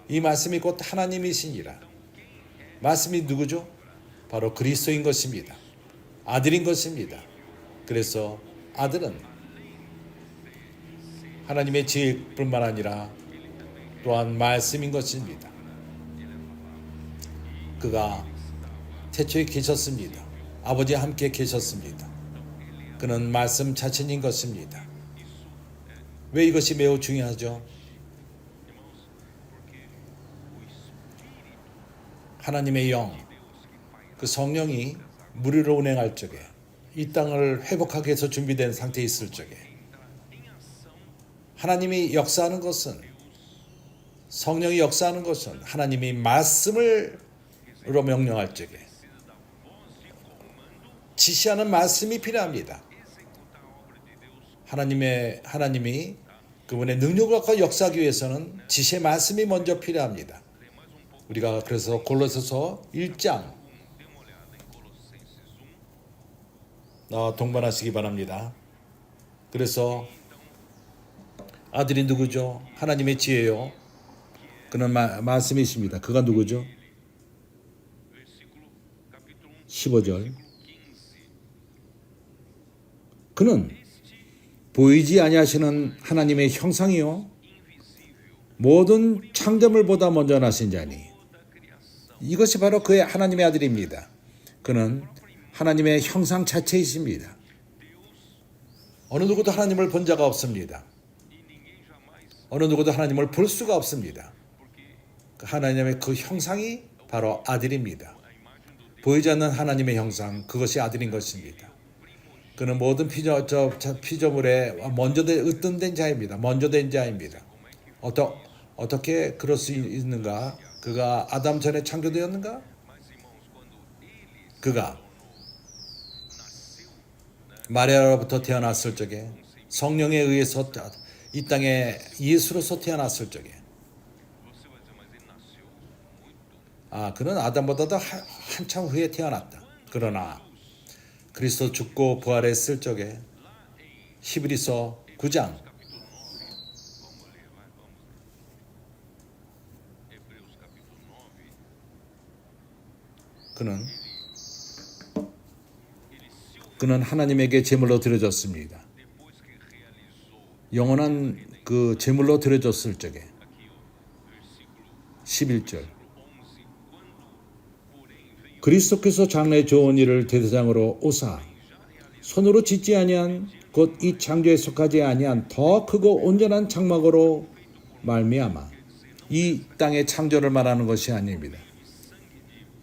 이 말씀이 곧 하나님이시니라. 말씀이 누구죠? 바로 그리스도인 것입니다. 아들인 것입니다. 그래서 아들은 하나님의 지혜뿐만 아니라 또한 말씀인 것입니다. 그가 태초에 계셨습니다. 아버지와 함께 계셨습니다. 그는 말씀 자신인 것입니다. 왜 이것이 매우 중요하죠? 하나님의 영, 그 성령이 무리로 운행할 적에 이 땅을 회복하기 위해서 준비된 상태에 있을 적에 하나님이 역사하는 것은 성령이 역사하는 것은 하나님이 말씀으로 명령할 적에 지시하는 말씀이 필요합니다. 하나님이 그분의 능력을 갖고 역사하기 위해서는 지시의 말씀이 먼저 필요합니다. 우리가 그래서 골로새서 1장 동반하시기 바랍니다. 그래서 아들이 누구죠? 하나님의 지혜요. 그는 말씀이십니다. 그가 누구죠? 15절 그는 보이지 아니하시는 하나님의 형상이요 모든 창조물보다 먼저 나신 자니 이것이 바로 그의 하나님의 아들입니다. 그는 하나님의 형상 자체이십니다. 어느 누구도 하나님을 본 자가 없습니다. 어느 누구도 하나님을 볼 수가 없습니다. 하나님의 그 형상이 바로 아들입니다. 보이지 않는 하나님의 형상, 그것이 아들인 것입니다. 그는 모든 피조물에 먼저 으뜸된 자입니다. 먼저 된 자입니다. 어떻게 그럴 수 있는가? 그가 아담 전에 창조되었는가? 그가 마리아로부터 태어났을 적에 성령에 의해서 이 땅에 예수로서 태어났을 적에 그는 아담보다도 한참 후에 태어났다. 그러나 그리스도 죽고 부활했을 적에 히브리서 9장 그는 하나님에게 제물로 드려졌습니다. 영원한 그 제물로 드려졌을 적에 11절 그리스도께서 장래 좋은 일을 대대장으로 오사 손으로 짓지 아니한 곧 이 창조에 속하지 아니한 더 크고 온전한 장막으로 말미암아 이 땅의 창조를 말하는 것이 아닙니다.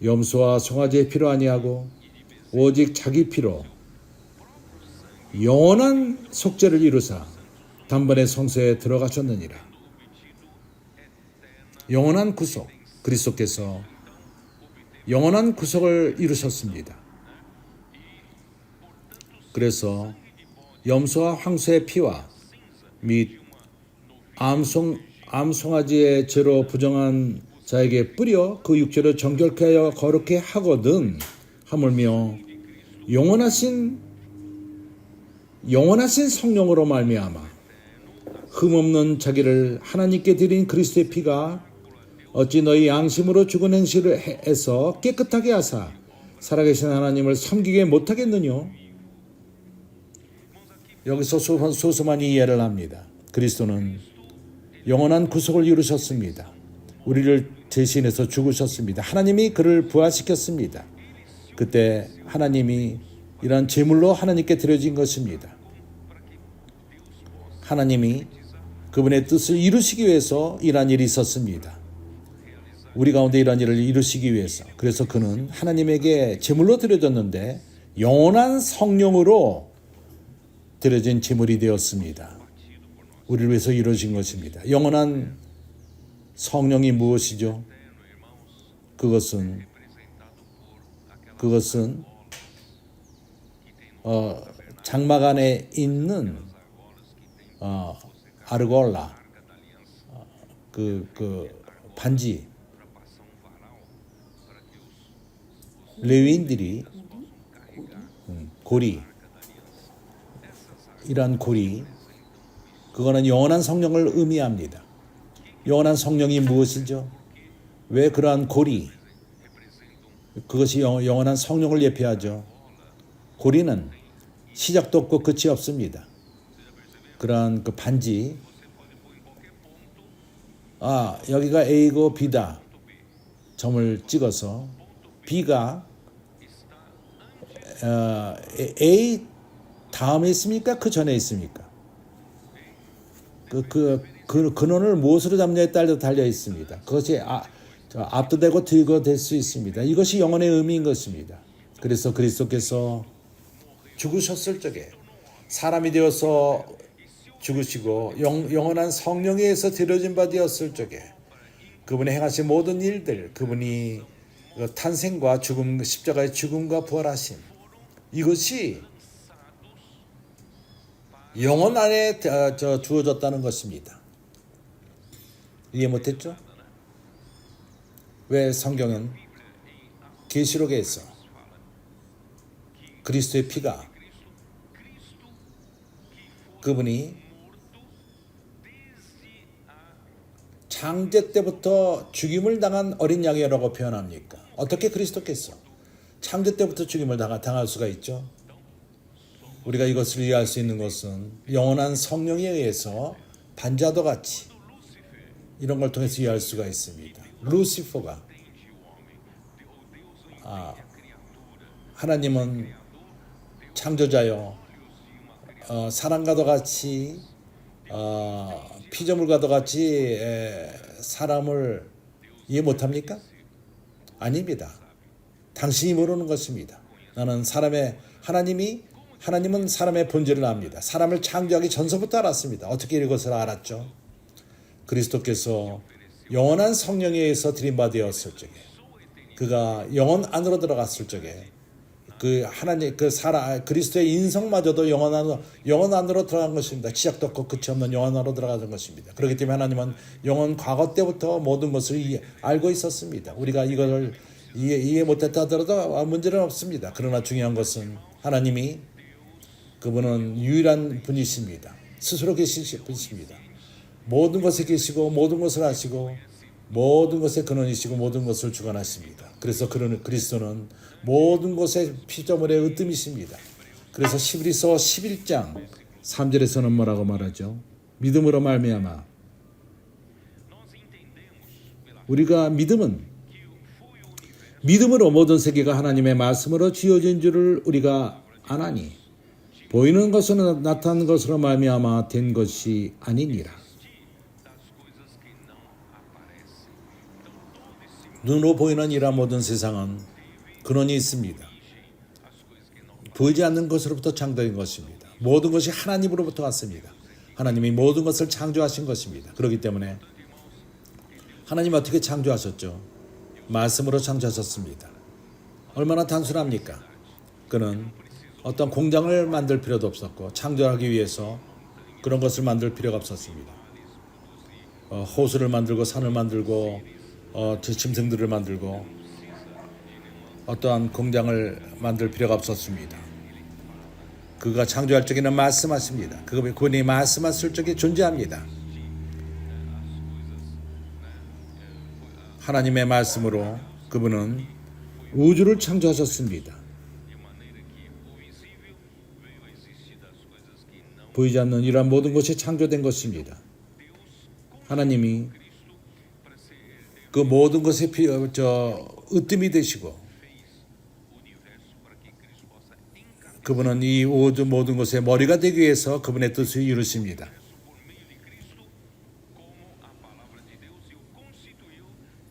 염소와 송아지의 피로 아니하고 오직 자기 피로 영원한 속죄를 이루사 단번에 성소에 들어가셨느니라. 영원한 구속, 그리스도께서 영원한 구속을 이루셨습니다. 그래서 염소와 황소의 피와 및 암송아지의 죄로 부정한 자에게 뿌려 그 육체를 정결케 하여 거룩게 하거든 하물며 영원하신 성령으로 말미암아 흠없는 자기를 하나님께 드린 그리스도의 피가 어찌 너희 양심으로 죽은 행실을 해서 깨끗하게 하사 살아계신 하나님을 섬기게 못하겠느냐? 여기서 소수만 이해를 합니다. 그리스도는 영원한 구속을 이루셨습니다. 우리를 대신해서 죽으셨습니다. 하나님이 그를 부활시켰습니다. 그때 하나님이 이러한 제물로 하나님께 드려진 것입니다. 하나님이 그분의 뜻을 이루시기 위해서 이러한 일이 있었습니다. 우리 가운데 이러한 일을 이루시기 위해서. 그래서 그는 하나님에게 제물로 드려졌는데 영원한 성령으로 드려진 제물이 되었습니다. 우리를 위해서 이루어진 것입니다. 영원한 성령이 무엇이죠? 그것은 장막 안에 있는 아르골라 그 반지, 레위인들이 고리, 이러한 고리, 그거는 영원한 성령을 의미합니다. 영원한 성령이 무엇이죠? 왜 그러한 고리, 그것이 영원한 성령을 예표하죠. 고리는 시작도 없고 끝이 없습니다. 그러한 그 반지, 여기가 A고 B다. 점을 찍어서 B가 A 다음에 있습니까? 그 전에 있습니까? 그 근원을 무엇으로 잡냐에 따라 달려 있습니다. 그것이 압도되고 뒤가 될 수 있습니다. 이것이 영혼의 의미인 것입니다. 그래서 그리스도께서 죽으셨을 적에 사람이 되어서 죽으시고 영원한 성령에 의해서 드려진 바 되었을 적에 그분이 행하신 모든 일들, 그분이 탄생과 죽음, 십자가의 죽음과 부활하심, 이것이 영혼 안에 주어졌다는 것입니다. 이해 못했죠? 왜 성경은 계시록에서 그리스도의 피가 그분이 창제 때부터 죽임을 당한 어린 양이라고 표현합니까? 어떻게 그리스도께서 창제 때부터 죽임을 당할 수가 있죠? 우리가 이것을 이해할 수 있는 것은 영원한 성령에 의해서 반자도 같이 이런 걸 통해서 이해할 수가 있습니다. 루시퍼가 하나님은 창조자요, 사람과도 같이 피조물과도 같이 사람을 이해 못합니까? 아닙니다. 당신이 모르는 것입니다. 하나님은 사람의 본질을 압니다. 사람을 창조하기 전서부터 알았습니다. 어떻게 이것을 알았죠? 그리스도께서 영원한 성령에 의해서 드림바 되었을 적에, 그가 영혼 안으로 들어갔을 적에, 그리스도의 인성마저도 영혼 안으로 들어간 것입니다. 시작도 없고 끝이 없는 영혼 안으로 들어가는 것입니다. 그렇기 때문에 하나님은 영원 과거 때부터 모든 것을 알고 있었습니다. 우리가 이걸 이해 못했다 하더라도 문제는 없습니다. 그러나 중요한 것은 하나님이 그분은 유일한 분이십니다. 스스로 계신 분이십니다. 모든 것에 계시고 모든 것을 아시고 모든 것의 근원이시고 모든 것을 주관하십니다. 그래서 그리스도는 모든 것의 피조물의 으뜸이십니다. 그래서 히브리서 11장 3절에서는 뭐라고 말하죠? 믿음으로 말미암아 우리가 믿음으로 모든 세계가 하나님의 말씀으로 지어진 줄을 우리가 아나니 보이는 것은 나타난 것으로 말미암아 된 것이 아니니라. 눈으로 보이는 이러한 모든 세상은 근원이 있습니다. 보이지 않는 것으로부터 창조된 것입니다. 모든 것이 하나님으로부터 왔습니다. 하나님이 모든 것을 창조하신 것입니다. 그렇기 때문에 하나님 어떻게 창조하셨죠? 말씀으로 창조하셨습니다. 얼마나 단순합니까? 그는 어떤 공장을 만들 필요도 없었고 창조하기 위해서 그런 것을 만들 필요가 없었습니다. 호수를 만들고 산을 만들고 짐승들을 만들고 어떠한 공장을 만들 필요가 없었습니다. 그가 창조할 적에는 말씀하십니다. 그분이 말씀하실 적에 존재합니다. 하나님의 말씀으로 그분은 우주를 창조하셨습니다. 보이지 않는 이러한 모든 것이 창조된 것입니다. 하나님이 그 모든 것의 으뜸이 되시고 그분은 이 우주 모든 것의 머리가 되기 위해서 그분의 뜻을 이루십니다.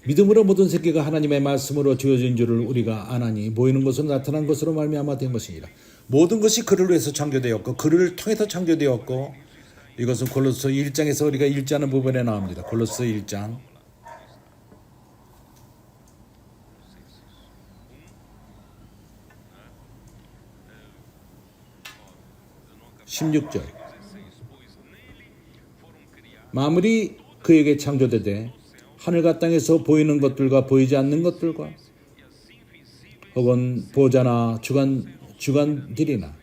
믿음으로 모든 세계가 하나님의 말씀으로 지어진 줄을 우리가 아나니 보이는 것은 나타난 것으로 말미암아 된 것이니라. 모든 것이 그를 위해서 창조되었고 그를 통해서 창조되었고 이것은 골로새 1장에서 우리가 읽지 않은 부분에 나옵니다. 골로새 1장 16절. 만물이 그에게 창조되되 하늘과 땅에서 보이는 것들과 보이지 않는 것들과 혹은 보좌나 주관들이나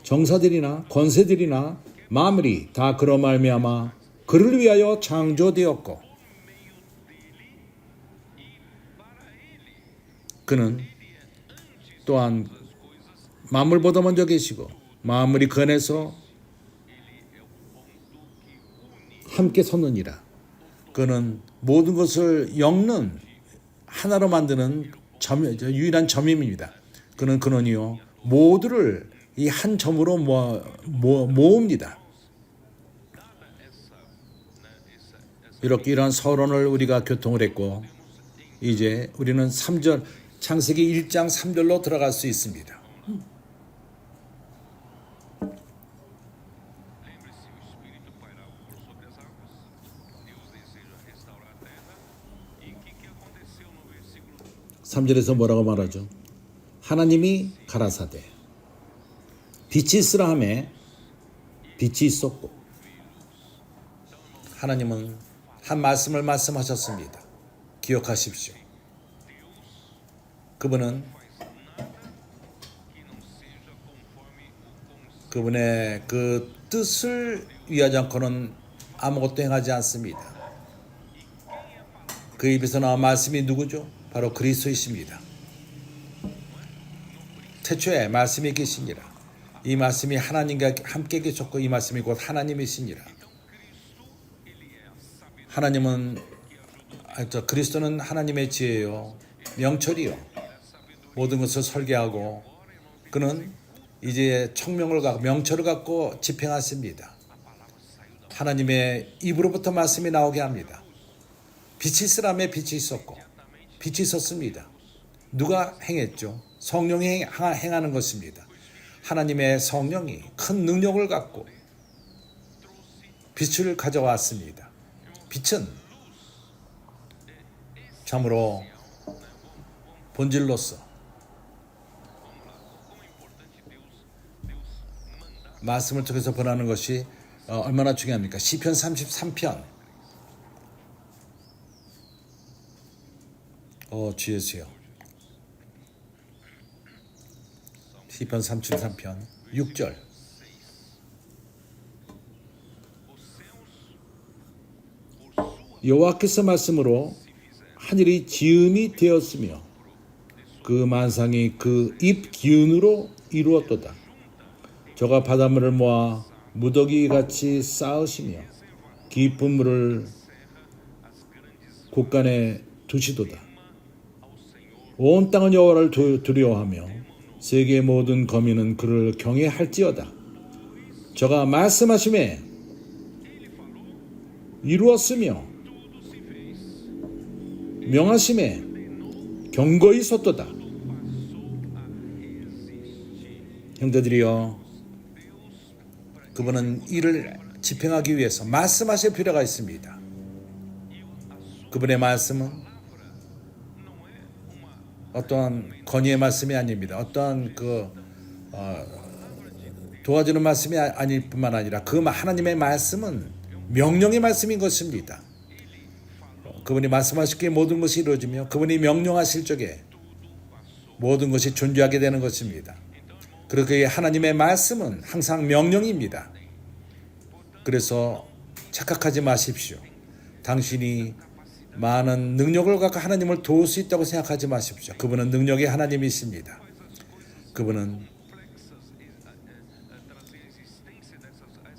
정사들이나 권세들이나 만물이 다 그로 말미암아 그를 위하여 창조되었고 그는 또한 만물보다 먼저 계시고 만물이 그 안에서 함께 섰느니라. 그는 모든 것을 엮는 하나로 만드는 유일한 점임입니다. 그는 근원이요 모두를 이 한 점으로 모읍니다. 이렇게 이러한 서론을 우리가 교통을 했고 이제 우리는 3절 창세기 1장 3절로 들어갈 수 있습니다. (3절에서) 뭐라고 말하죠? 하나님이 가라사대 빛이 있으라 하매 빛이 있었고. 하나님은 한 말씀을 말씀하셨습니다. 기억하십시오. 그분은 그분의 그 뜻을 위하지 않고는 아무것도 행하지 않습니다. 그 입에서 나온 말씀이 누구죠? 바로 그리스도이십니다. 태초에 말씀이 계시니라. 이 말씀이 하나님과 함께 계셨고 이 말씀이 곧 하나님이시니라. 그리스도는 하나님의 지혜요 명철이요 모든 것을 설계하고 그는 이제 청명을 갖고 명철을 갖고 집행하십니다. 하나님의 입으로부터 말씀이 나오게 합니다. 빛이 있으라며 빛이 있었고 빛이 있었습니다. 누가 행했죠? 성령이 행하는 것입니다. 하나님의 성령이 큰 능력을 갖고 빛을 가져왔습니다. 빛은 참으로 본질로서 말씀을 통해서 전하는 것이 얼마나 중요합니까? 시편 33편 주의하세요. 시편 33편 6절 여호와께서 말씀으로 하늘이 지음이 되었으며 그 만상이 그 입 기운으로 이루었도다. 저가 바닷물을 모아 무더기같이 쌓으시며 깊은 물을 곳간에 두시도다. 온 땅은 여호와를 두려워하며 세계의 모든 거민은 그를 경외할지어다. 저가 말씀하심에 이루었으며 명하심에 경고히 섰도다. 형제들이여, 그분은 이를 집행하기 위해서 말씀하실 필요가 있습니다. 그분의 말씀은 어떠한 건의의 말씀이 아닙니다. 어떠한 도와주는 말씀이 아닐 뿐만 아니라 그 하나님의 말씀은 명령의 말씀인 것입니다. 그분이 말씀하실 때 모든 것이 이루어지며 그분이 명령하실 적에 모든 것이 존재하게 되는 것입니다. 그렇게 하나님의 말씀은 항상 명령입니다. 그래서 착각하지 마십시오. 당신이 많은 능력을 갖고 하나님을 도울 수 있다고 생각하지 마십시오. 그분은 능력의 하나님이십니다. 그분은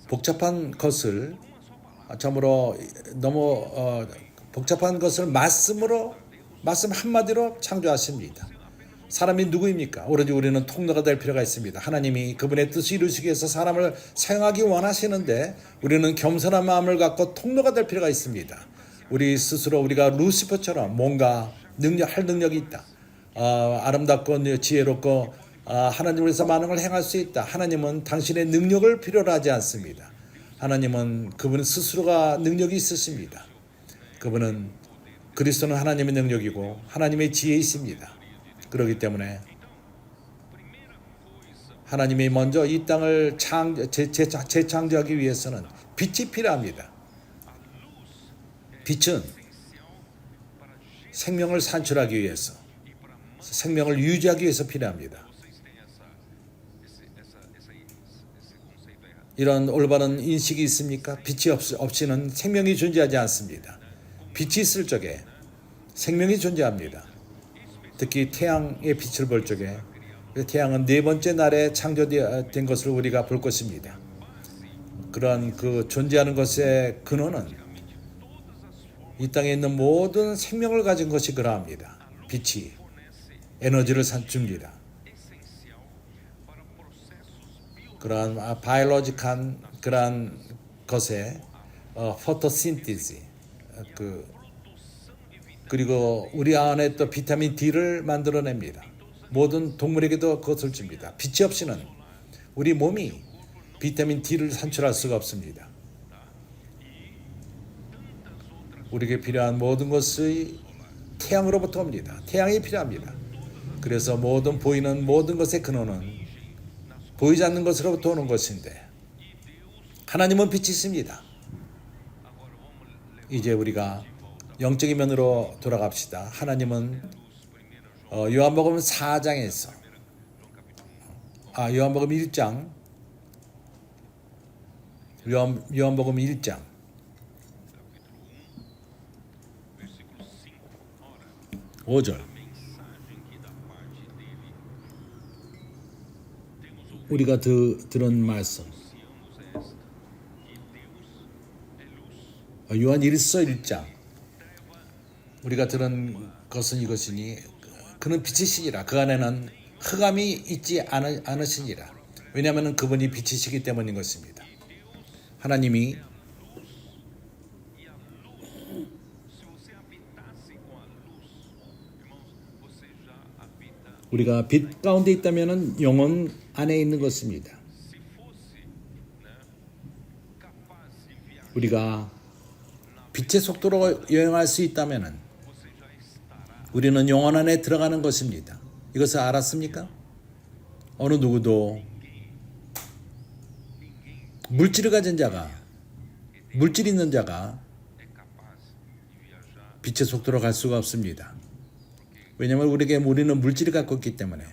복잡한 것을 참으로 너무 복잡한 것을 말씀 한마디로 창조하십니다. 사람이 누구입니까? 오로지 우리는 통로가 될 필요가 있습니다. 하나님이 그분의 뜻을 이루시기 위해서 사람을 사용하기 원하시는데 우리는 겸손한 마음을 갖고 통로가 될 필요가 있습니다. 우리 스스로 우리가 루시퍼처럼 뭔가 할 능력이 있다. 아름답고 지혜롭고 하나님을 위해서 많은 걸 행할 수 있다. 하나님은 당신의 능력을 필요로 하지 않습니다. 하나님은 그분 스스로가 능력이 있으십니다. 그분은 그리스도는 하나님의 능력이고 하나님의 지혜이십니다. 그렇기 때문에 하나님이 먼저 이 땅을 재창조하기 위해서는 빛이 필요합니다. 빛은 생명을 산출하기 위해서, 생명을 유지하기 위해서 필요합니다. 이런 올바른 인식이 있습니까? 빛이 없이는 생명이 존재하지 않습니다. 빛이 있을 적에 생명이 존재합니다. 특히 태양의 빛을 볼 적에 태양은 네 번째 날에 창조된 것을 우리가 볼 것입니다. 그러한 그 존재하는 것의 근원은 이 땅에 있는 모든 생명을 가진 것이 그러합니다. 빛이 에너지를 줍니다. 그러한 바이올로직한 그러한 것에 포토신티즈 그리고 우리 안에 또 비타민 D를 만들어냅니다. 모든 동물에게도 그것을 줍니다. 빛이 없이는 우리 몸이 비타민 D를 산출할 수가 없습니다. 우리에게 필요한 모든 것이 태양으로부터 옵니다. 태양이 필요합니다. 그래서 보이는 모든 것의 근원은 보이지 않는 것으로부터 오는 것인데 하나님은 빛이 있습니다. 이제 우리가 영적인 면으로 돌아갑시다. 하나님은 요한복음 4장에서 요한복음 1장 요한복음 1장 5절 우리가 들은 말씀 요한 1서 1장 우리가 들은 것은 이것이니 그는 빛이시니라 그 안에는 흑암이 있지 않으시니라 왜냐하면 그분이 빛이시기 때문인 것입니다. 하나님이 우리가 빛 가운데 있다면 영혼 안에 있는 것입니다. 우리가 빛의 속도로 여행할 수 있다면 우리는 영혼 안에 들어가는 것입니다. 이것을 알았습니까? 어느 누구도 물질을 가진 자가 물질 있는 자가 빛의 속도로 갈 수가 없습니다. 왜냐하면 우리는 물질을 갖고 있기 때문에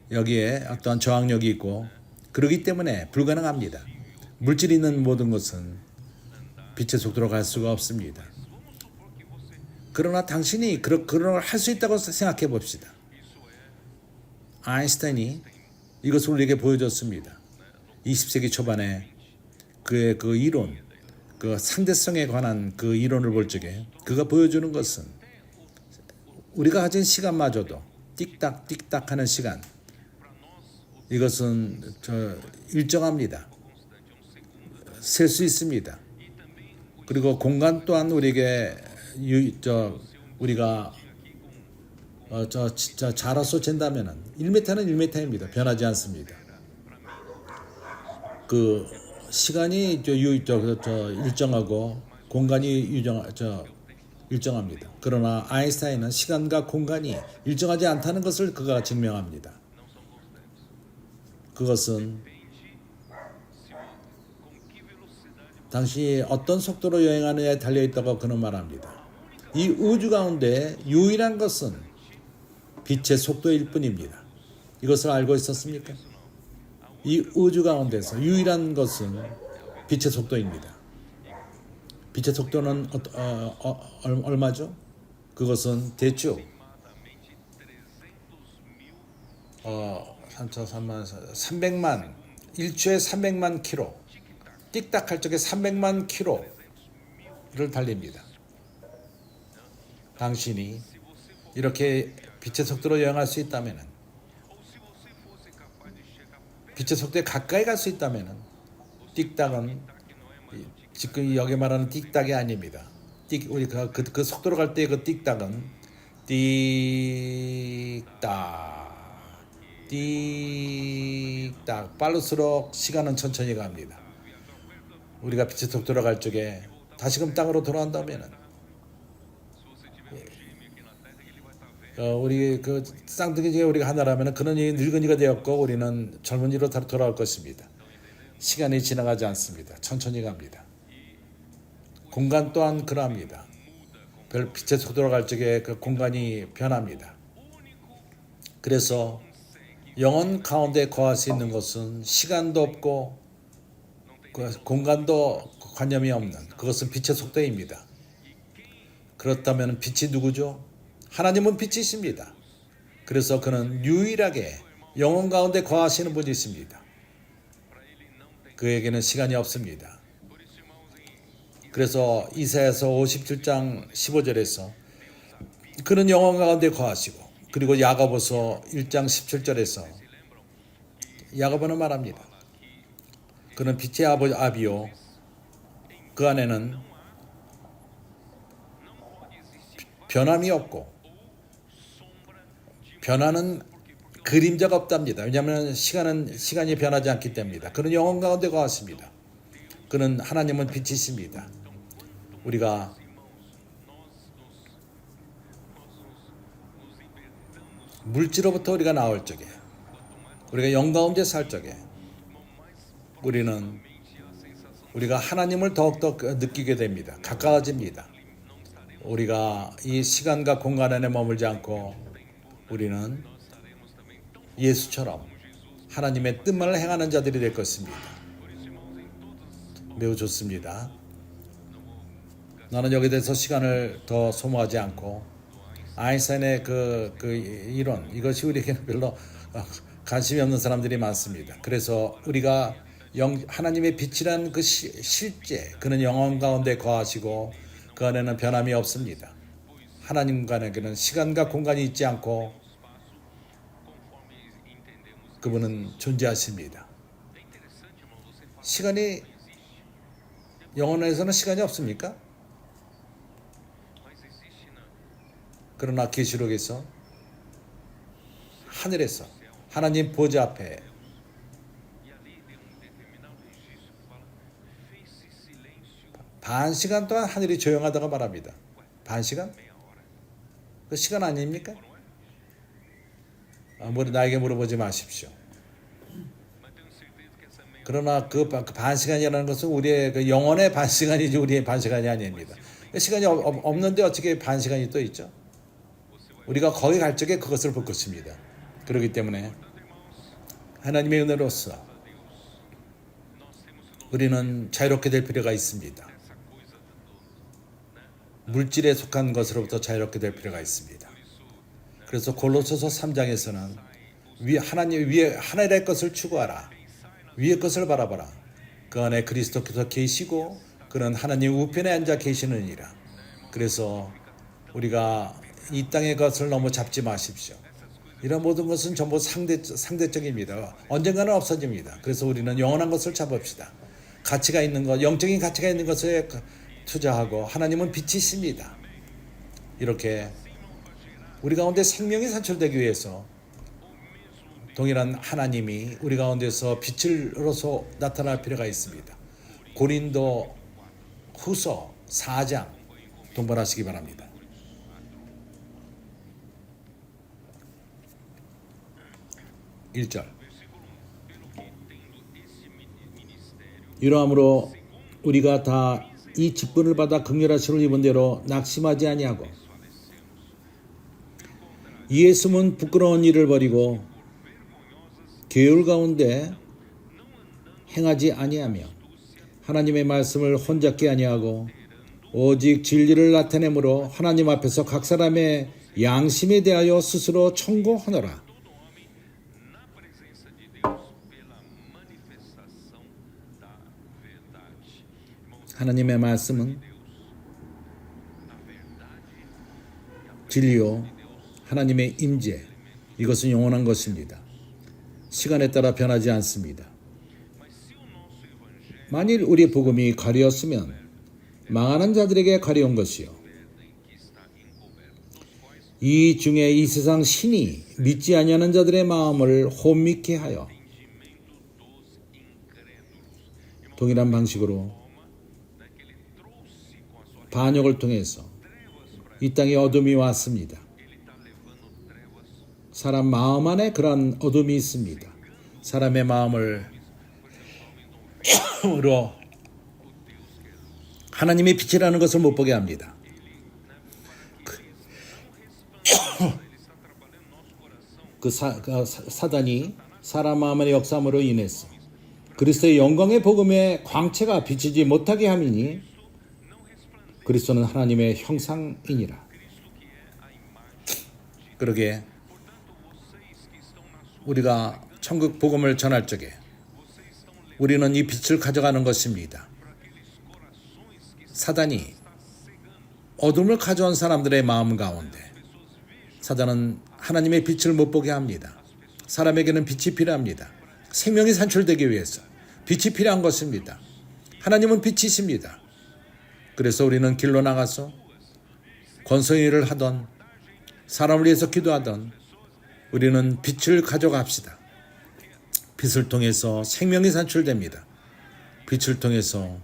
여기에 어떠한 저항력이 있고 그러기 때문에 불가능합니다. 물질이 있는 모든 것은 빛의 속도로 갈 수가 없습니다. 그러나 당신이 그런 걸 할 수 있다고 생각해 봅시다. 아인슈타인이 이것을 우리에게 보여줬습니다. 20세기 초반에 그의 그 이론, 그 상대성에 관한 그 이론을 볼 적에 그가 보여주는 것은 우리가 가진 시간마저도 띡딱 하는 시간 이것은 일정합니다. 셀 수 있습니다. 그리고 공간 또한 우리에게 우리가 자라서 잰다면은 1m는 1m입니다. 변하지 않습니다. 그 시간이 일정하고 공간이 일정합니다. 그러나 아인슈타인은 시간과 공간이 일정하지 않다는 것을 그가 증명합니다. 그것은 당신이 어떤 속도로 여행하느냐에 달려있다고 그는 말합니다. 이 우주 가운데 유일한 것은 빛의 속도일 뿐입니다. 이것을 알고 있었습니까? 이 우주 가운데서 유일한 것은 빛의 속도입니다. 빛의 속도는 얼마죠? 그것은 대충 300만 1초에 300만 킬로 띡딱 적에 300만 킬로를 달립니다. 당신이 이렇게 빛의 속도로 여행할 수 있다면 빛의 속도에 가까이 갈 수 있다면 띡딱은 지금 여기 말하는 띡딱이 아닙니다. 우리가 그 속도로 갈 때 그 띡딱은 띡딱 빠를수록 시간은 천천히 갑니다. 우리가 빛의 속도로 갈 적에 다시금 땅으로 돌아온다면 우리 그 쌍둥이 중에 우리가 하나라면 그는 이 늙은이가 되었고 우리는 젊은이로 돌아올 것입니다. 시간이 지나가지 않습니다. 천천히 갑니다. 공간 또한 그러합니다. 별 빛의 속도로 갈 적에 그 공간이 변합니다. 그래서 영혼 가운데 거할 수 있는 것은 시간도 없고 공간도 관념이 없는 그것은 빛의 속도입니다. 그렇다면 빛이 누구죠? 하나님은 빛이십니다. 그래서 그는 유일하게 영혼 가운데 거하시는 분이십니다. 그에게는 시간이 없습니다. 그래서 이사야서 57장 15절에서 그는 영혼 가운데 거하시고 그리고 야고보서 1장 17절에서 야고보는 말합니다. 그는 빛의 아비요 그 안에는 변함이 없고 변화는 그림자가 없답니다. 왜냐하면 시간이 변하지 않기 때문입니다. 그는 영혼 가운데 거하십니다. 그는 하나님은 빛이십니다. 우리가 물질로부터 우리가 나올 적에 우리가 영 가운데 살 적에 우리가 하나님을 더욱더 느끼게 됩니다. 가까워집니다. 우리가 이 시간과 공간 안에 머물지 않고 우리는 예수처럼 하나님의 뜻만을 행하는 자들이 될 것입니다. 매우 좋습니다. 나는 여기에 대해서 시간을 더 소모하지 않고 아인슈타인의 그 이론 이것이 우리에게는 별로 관심이 없는 사람들이 많습니다. 그래서 우리가 하나님의 빛이란 그 실제 그는 영혼 가운데 거하시고 그 안에는 변함이 없습니다. 하나님과에게는 시간과 공간이 있지 않고 그분은 존재하십니다. 시간이 영혼에서는 시간이 없습니까? 그러나 계시록에서 하늘에서 하나님 보좌 앞에 반 시간 동안 하늘이 조용하다고 말합니다. 반 시간? 그 시간 아닙니까? 나에게 물어보지 마십시오. 그러나 그 반 시간이라는 것은 우리의 그 영혼의 반 시간이지 우리의 반 시간이 아닙니다. 시간이 없는데 어떻게 반 시간이 또 있죠? 우리가 거기 갈 적에 그것을 볼 것입니다. 그렇기 때문에 하나님의 은혜로서 우리는 자유롭게 될 필요가 있습니다. 물질에 속한 것으로부터 자유롭게 될 필요가 있습니다. 그래서 골로새서 3장에서는 하나님 위에 하늘의 것을 추구하라. 위의 것을 바라봐라. 그 안에 그리스도께서 계시고 그는 하나님 우편에 앉아 계시느니라. 그래서 우리가 이 땅의 것을 너무 잡지 마십시오. 이런 모든 것은 전부 상대적입니다. 언젠가는 없어집니다. 그래서 우리는 영원한 것을 잡읍시다. 가치가 있는 것, 영적인 가치가 있는 것에 투자하고 하나님은 빛이십니다. 이렇게 우리 가운데 생명이 산출되기 위해서 동일한 하나님이 우리 가운데서 빛으로서 나타날 필요가 있습니다. 고린도 후서 4장 동반하시기 바랍니다. (1절) 이러함으로 우리가 다 이 직분을 받아 긍휼하심을 입은 대로 낙심하지 아니하고 이에 숨은 부끄러운 일을 버리고 계율 가운데 행하지 아니하며 하나님의 말씀을 혼잡게 아니하고 오직 진리를 나타내므로 하나님 앞에서 각 사람의 양심에 대하여 스스로 청구하노라. 하나님의 말씀은 진리요 하나님의 임재, 이것은 영원한 것입니다. 시간에 따라 변하지 않습니다. 만일 우리 복음이 가리었으면 망하는 자들에게 가려운 것이요 이 중에 이 세상 신이 믿지 아니하는 자들의 마음을 혼미케 하여 동일한 방식으로 반역을 통해서 이 땅에 어둠이 왔습니다. 사람 마음 안에 그런 어둠이 있습니다. 사람의 마음을 으로 하나님의 빛이라는 것을 못 보게 합니다. 사단이 사람 마음의 역사함으로 인해서 그리스도의 영광의 복음의 광채가 비치지 못하게 함이니 그리스도는 하나님의 형상이니라. 그러게 우리가 천국 복음을 전할 적에 우리는 이 빛을 가져가는 것입니다. 사단이 어둠을 가져온 사람들의 마음 가운데 사단은 하나님의 빛을 못 보게 합니다. 사람에게는 빛이 필요합니다. 생명이 산출되기 위해서 빛이 필요한 것입니다. 하나님은 빛이십니다. 그래서 우리는 길로 나가서 권성일을 하던 사람을 위해서 기도하던 우리는 빛을 가져갑시다. 빛을 통해서 생명이 산출됩니다. 빛을 통해서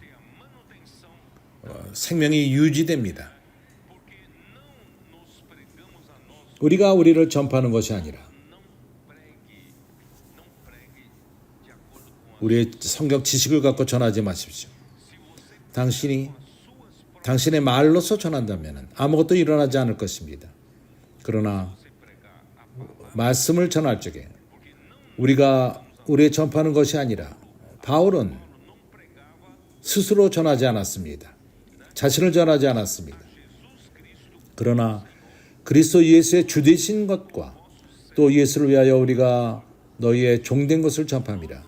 생명이 유지됩니다. 우리가 우리를 전파하는 것이 아니라 우리의 성경 지식을 갖고 전하지 마십시오. 당신의 말로서 전한다면 아무것도 일어나지 않을 것입니다. 그러나 말씀을 전할 적에 우리가 우리의 전파하는 것이 아니라 바울은 스스로 전하지 않았습니다. 자신을 전하지 않았습니다. 그러나 그리스도 예수의 주되신 것과 또 예수를 위하여 우리가 너희의 종된 것을 전파합니다.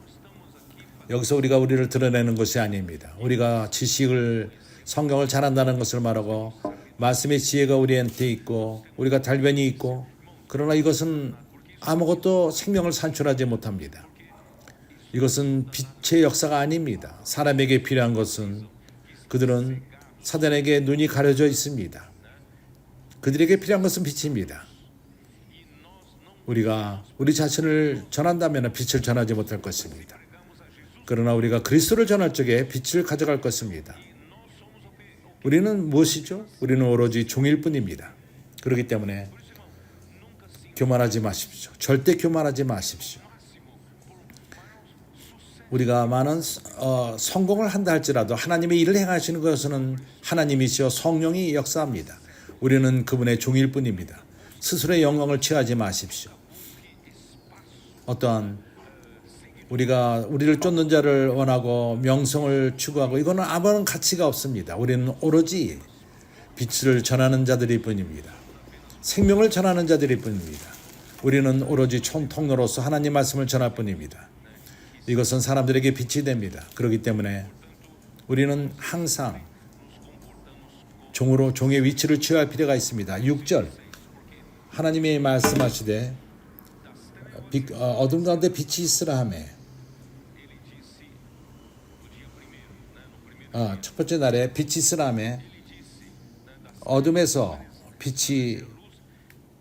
여기서 우리가 우리를 드러내는 것이 아닙니다. 우리가 지식을 성경을 잘한다는 것을 말하고 말씀의 지혜가 우리한테 있고 우리가 달변이 있고 그러나 이것은 아무것도 생명을 산출하지 못합니다. 이것은 빛의 역사가 아닙니다. 사람에게 필요한 것은 그들은 사단에게 눈이 가려져 있습니다. 그들에게 필요한 것은 빛입니다. 우리가 우리 자신을 전한다면 빛을 전하지 못할 것입니다. 그러나 우리가 그리스도를 전할 적에 빛을 가져갈 것입니다. 우리는 무엇이죠? 우리는 오로지 종일 뿐입니다. 그렇기 때문에 교만하지 마십시오. 절대 교만하지 마십시오. 우리가 많은 성공을 한다 할지라도 하나님의 일을 행하시는 것은 하나님이시여 성령이 역사합니다. 우리는 그분의 종일 뿐입니다. 스스로의 영광을 취하지 마십시오. 어떠한 우리가 우리를 쫓는 자를 원하고 명성을 추구하고 이거는 아무런 가치가 없습니다. 우리는 오로지 빛을 전하는 자들일 뿐입니다. 생명을 전하는 자들일 뿐입니다. 우리는 오로지 통로로서 하나님 말씀을 전할 뿐입니다. 이것은 사람들에게 빛이 됩니다. 그렇기 때문에 우리는 항상 종의 위치를 취할 필요가 있습니다. 6절 하나님이 말씀하시되 어둠 가운데 빛이 있으라 하매 첫 번째 날에 빛이 있으라 하매 어둠에서 빛이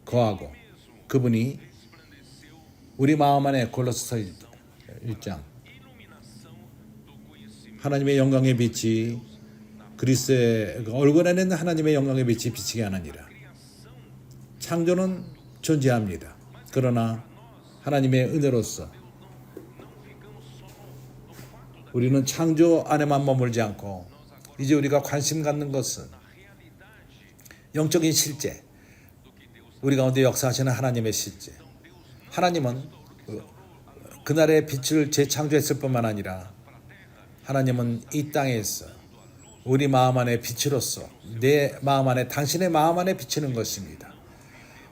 거하고 그분이 우리 마음 안에 골로새 1장 하나님의 영광의 빛이 그리스도의 얼굴 안에 있는 하나님의 영광의 빛이 비치게 하느니라. 창조는 존재합니다. 그러나 하나님의 은혜로서 우리는 창조 안에만 머물지 않고 이제 우리가 관심 갖는 것은 영적인 실제, 우리 가운데 역사하시는 하나님의 실제. 하나님은 그날의 빛을 재창조했을 뿐만 아니라 하나님은 이 땅에서 우리 마음 안에 빛으로서 내 마음 안에 당신의 마음 안에 비치는 것입니다.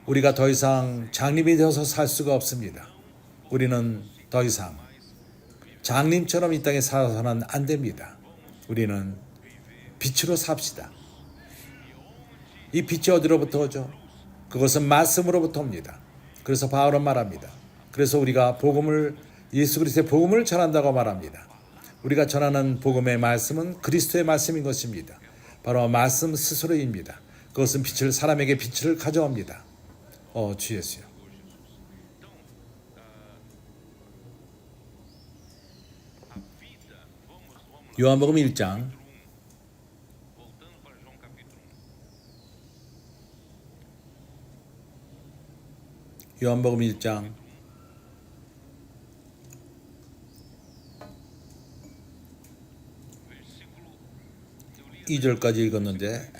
우리가 더 이상 장님이 되어서 살 수가 없습니다. 우리는 더 이상 장님처럼 이 땅에 살아서는 안 됩니다. 우리는 빛으로 삽시다. 이 빛이 어디로부터 오죠? 그것은 말씀으로부터 옵니다. 그래서 바울은 말합니다. 그래서 우리가 예수 그리스도의 복음을 전한다고 말합니다. 우리가 전하는 복음의 말씀은 그리스도의 말씀인 것입니다. 바로 말씀 스스로입니다. 그것은 사람에게 빛을 가져옵니다. 주 예수요. 요한복음 1장 요한복음 1장 2절까지 읽었는데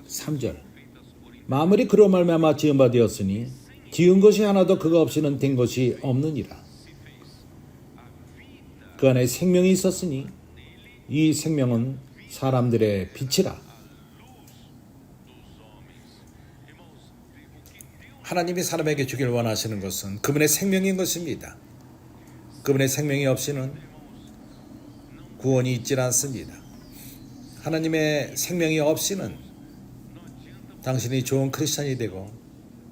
3절 마무리 그로 말미암아 지은 바 되었으니 지은 것이 하나도 그가 없이는 된 것이 없느니라. 그 안에 생명이 있었으니 이 생명은 사람들의 빛이라. 하나님이 사람에게 주길 원하시는 것은 그분의 생명인 것입니다. 그분의 생명이 없이는 구원이 있질 않습니다. 하나님의 생명이 없이는 당신이 좋은 크리스찬이 되고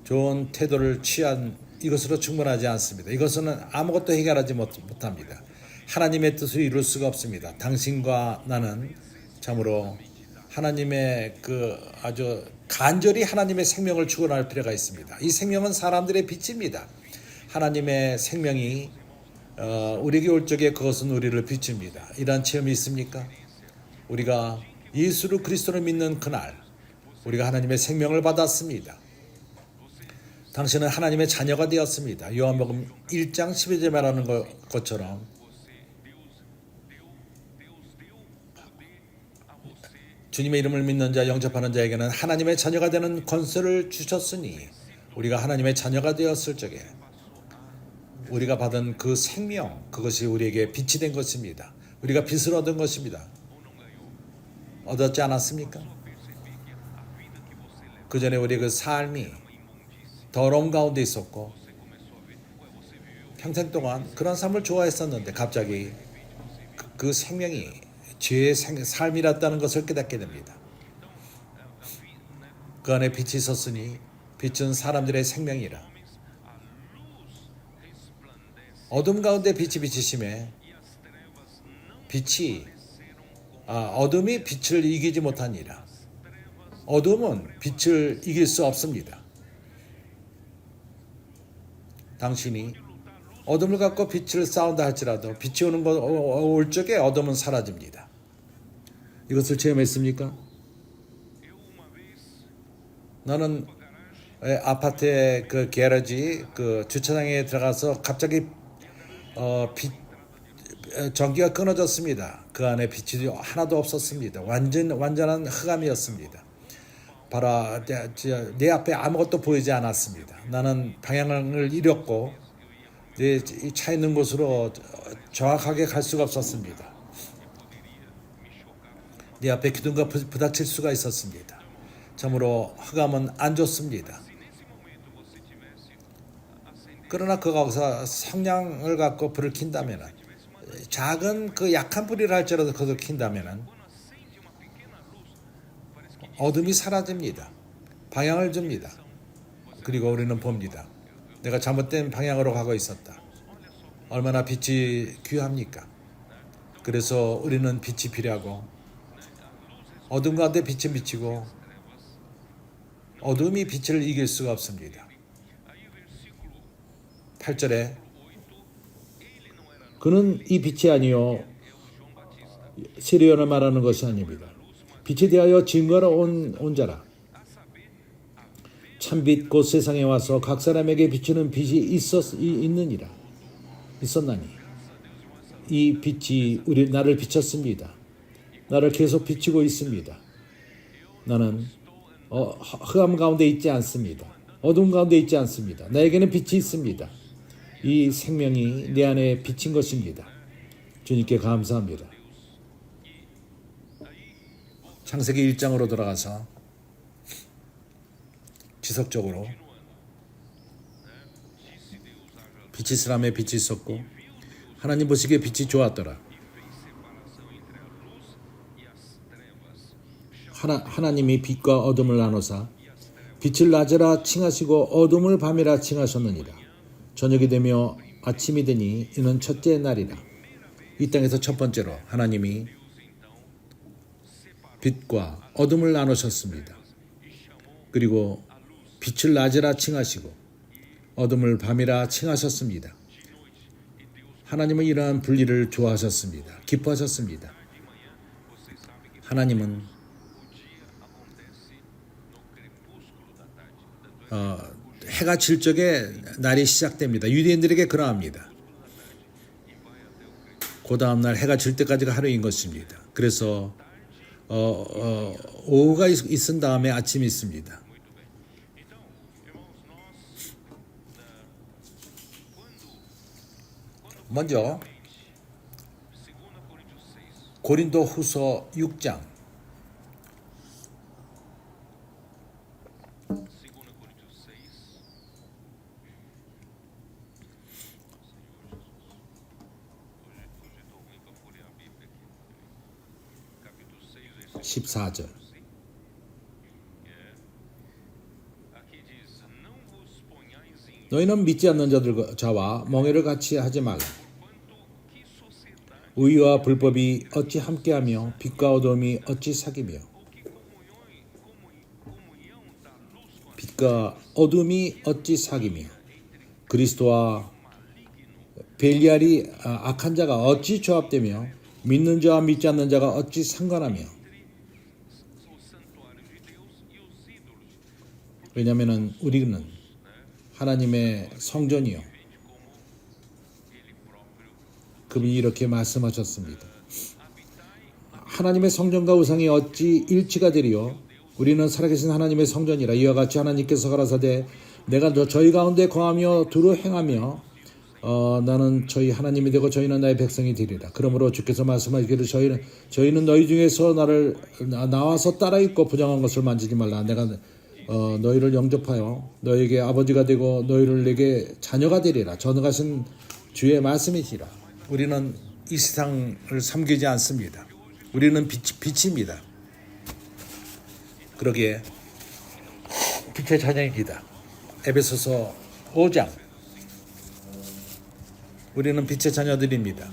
좋은 태도를 취한 이것으로 충분하지 않습니다. 이것은 아무것도 해결하지 못합니다. 하나님의 뜻을 이룰 수가 없습니다. 당신과 나는 참으로 하나님의 아주 간절히 하나님의 생명을 추구할 필요가 있습니다. 이 생명은 사람들의 빛입니다. 하나님의 생명이 우리에게 올 적에 그것은 우리를 비춥니다. 이러한 체험이 있습니까? 우리가 예수를 그리스도를 믿는 그날 우리가 하나님의 생명을 받았습니다. 당신은 하나님의 자녀가 되었습니다. 요한복음 1장 12절에 말하는 것처럼 주님의 이름을 믿는 자, 영접하는 자에게는 하나님의 자녀가 되는 권세를 주셨으니 우리가 하나님의 자녀가 되었을 적에 우리가 받은 그 생명, 그것이 우리에게 빛이 된 것입니다. 우리가 빛을 얻은 것입니다. 얻었지 않았습니까? 그 전에 우리의 그 삶이 더러움 가운데 있었고 평생 동안 그런 삶을 좋아했었는데 갑자기 그 생명이 죄의 삶이랐다는 것을 깨닫게 됩니다. 그 안에 빛이 있었으니 빛은 사람들의 생명이라. 어둠 가운데 빛이 비치심에 어둠이 빛을 이기지 못하니라. 어둠은 빛을 이길 수 없습니다. 당신이 어둠을 갖고 빛을 싸운다 할지라도 빛이 올 적에 어둠은 사라집니다. 이것을 체험했습니까? 나는 아파트의 그 게러지 그 주차장에 들어가서 갑자기 전기가 끊어졌습니다. 그 안에 빛이 하나도 없었습니다. 완전한 흑암이었습니다. 바로 내 앞에 아무것도 보이지 않았습니다. 나는 방향을 잃었고 내 차 있는 곳으로 정확하게 갈 수가 없었습니다. 내 앞에 기둥과 부닥칠 수가 있었습니다. 참으로 흑암은 안 좋습니다. 그러나 거기서 성냥을 갖고 불을 킨다면 작은 그 약한 불이라 할지라도 그것을 킨다면 어둠이 사라집니다. 방향을 줍니다. 그리고 우리는 봅니다. 내가 잘못된 방향으로 가고 있었다. 얼마나 빛이 귀합니까? 그래서 우리는 빛이 필요하고 어둠 가운데 빛이 비치고 어둠이 빛을 이길 수가 없습니다. 8절에 그는 이 빛이 아니요 시리온을 말하는 것이 아닙니다. 빛에 대하여 증거하러 온 자라. 참빛 곧 세상에 와서 각 사람에게 비추는 빛이 있었나니 이 빛이 나를 비췄습니다. 나를 계속 비추고 있습니다. 나는 흑암 가운데 있지 않습니다. 어둠 가운데 있지 않습니다. 나에게는 빛이 있습니다. 이 생명이 내 안에 비친 것입니다. 주님께 감사합니다. 창세기 1장으로 돌아가서 지속적으로 빛이 사람의 빛이 있었고 하나님 보시기에 빛이 좋았더라. 하나님이 빛과 어둠을 나누사 빛을 낮이라 칭하시고 어둠을 밤이라 칭하셨느니라. 저녁이 되며 아침이 되니 이는 첫째 날이라. 이 땅에서 첫 번째로 하나님이 빛과 어둠을 나누셨습니다. 그리고 빛을 낮이라 칭하시고 어둠을 밤이라 칭하셨습니다. 하나님은 이러한 분리를 좋아하셨습니다. 기뻐하셨습니다. 하나님은 해가 질 적에 날이 시작됩니다. 유대인들에게 그러합니다. 그 다음날 해가 질 때까지가 하루인 것입니다. 그래서 오후가 있은 다음에 아침이 있습니다. 먼저 고린도 후서 6장 14절. 너희는 믿지 않는 자와 멍에를 같이 하지 말라. 의와 불법이 어찌 함께하며 빛과 어둠이 어찌 사귀며 빛과 어둠이 어찌 사귀며 그리스도와 벨리알이 악한 자가 어찌 조합되며 믿는 자와 믿지 않는 자가 어찌 상관하며. 왜냐하면 우리는 하나님의 성전이요. 그분이 이렇게 말씀하셨습니다. 하나님의 성전과 우상이 어찌 일치가 되리요? 우리는 살아계신 하나님의 성전이라. 이와 같이 하나님께서 가라사대 내가 저희 가운데 거하며 두루 행하며 나는 저희 하나님이 되고 저희는 나의 백성이 되리라. 그러므로 주께서 말씀하시기를 저희는 너희 중에서 나와서 따라 있고 부정한 것을 만지지 말라. 내가 너희를 영접하여 너희에게 아버지가 되고 너희를 내게 자녀가 되리라. 전능하신 주의 말씀이시라. 우리는 이 세상을 섬기지 않습니다. 우리는 빛입니다. 그러기에 빛의 자녀입니다. 에베소서 5장. 우리는 빛의 자녀들입니다.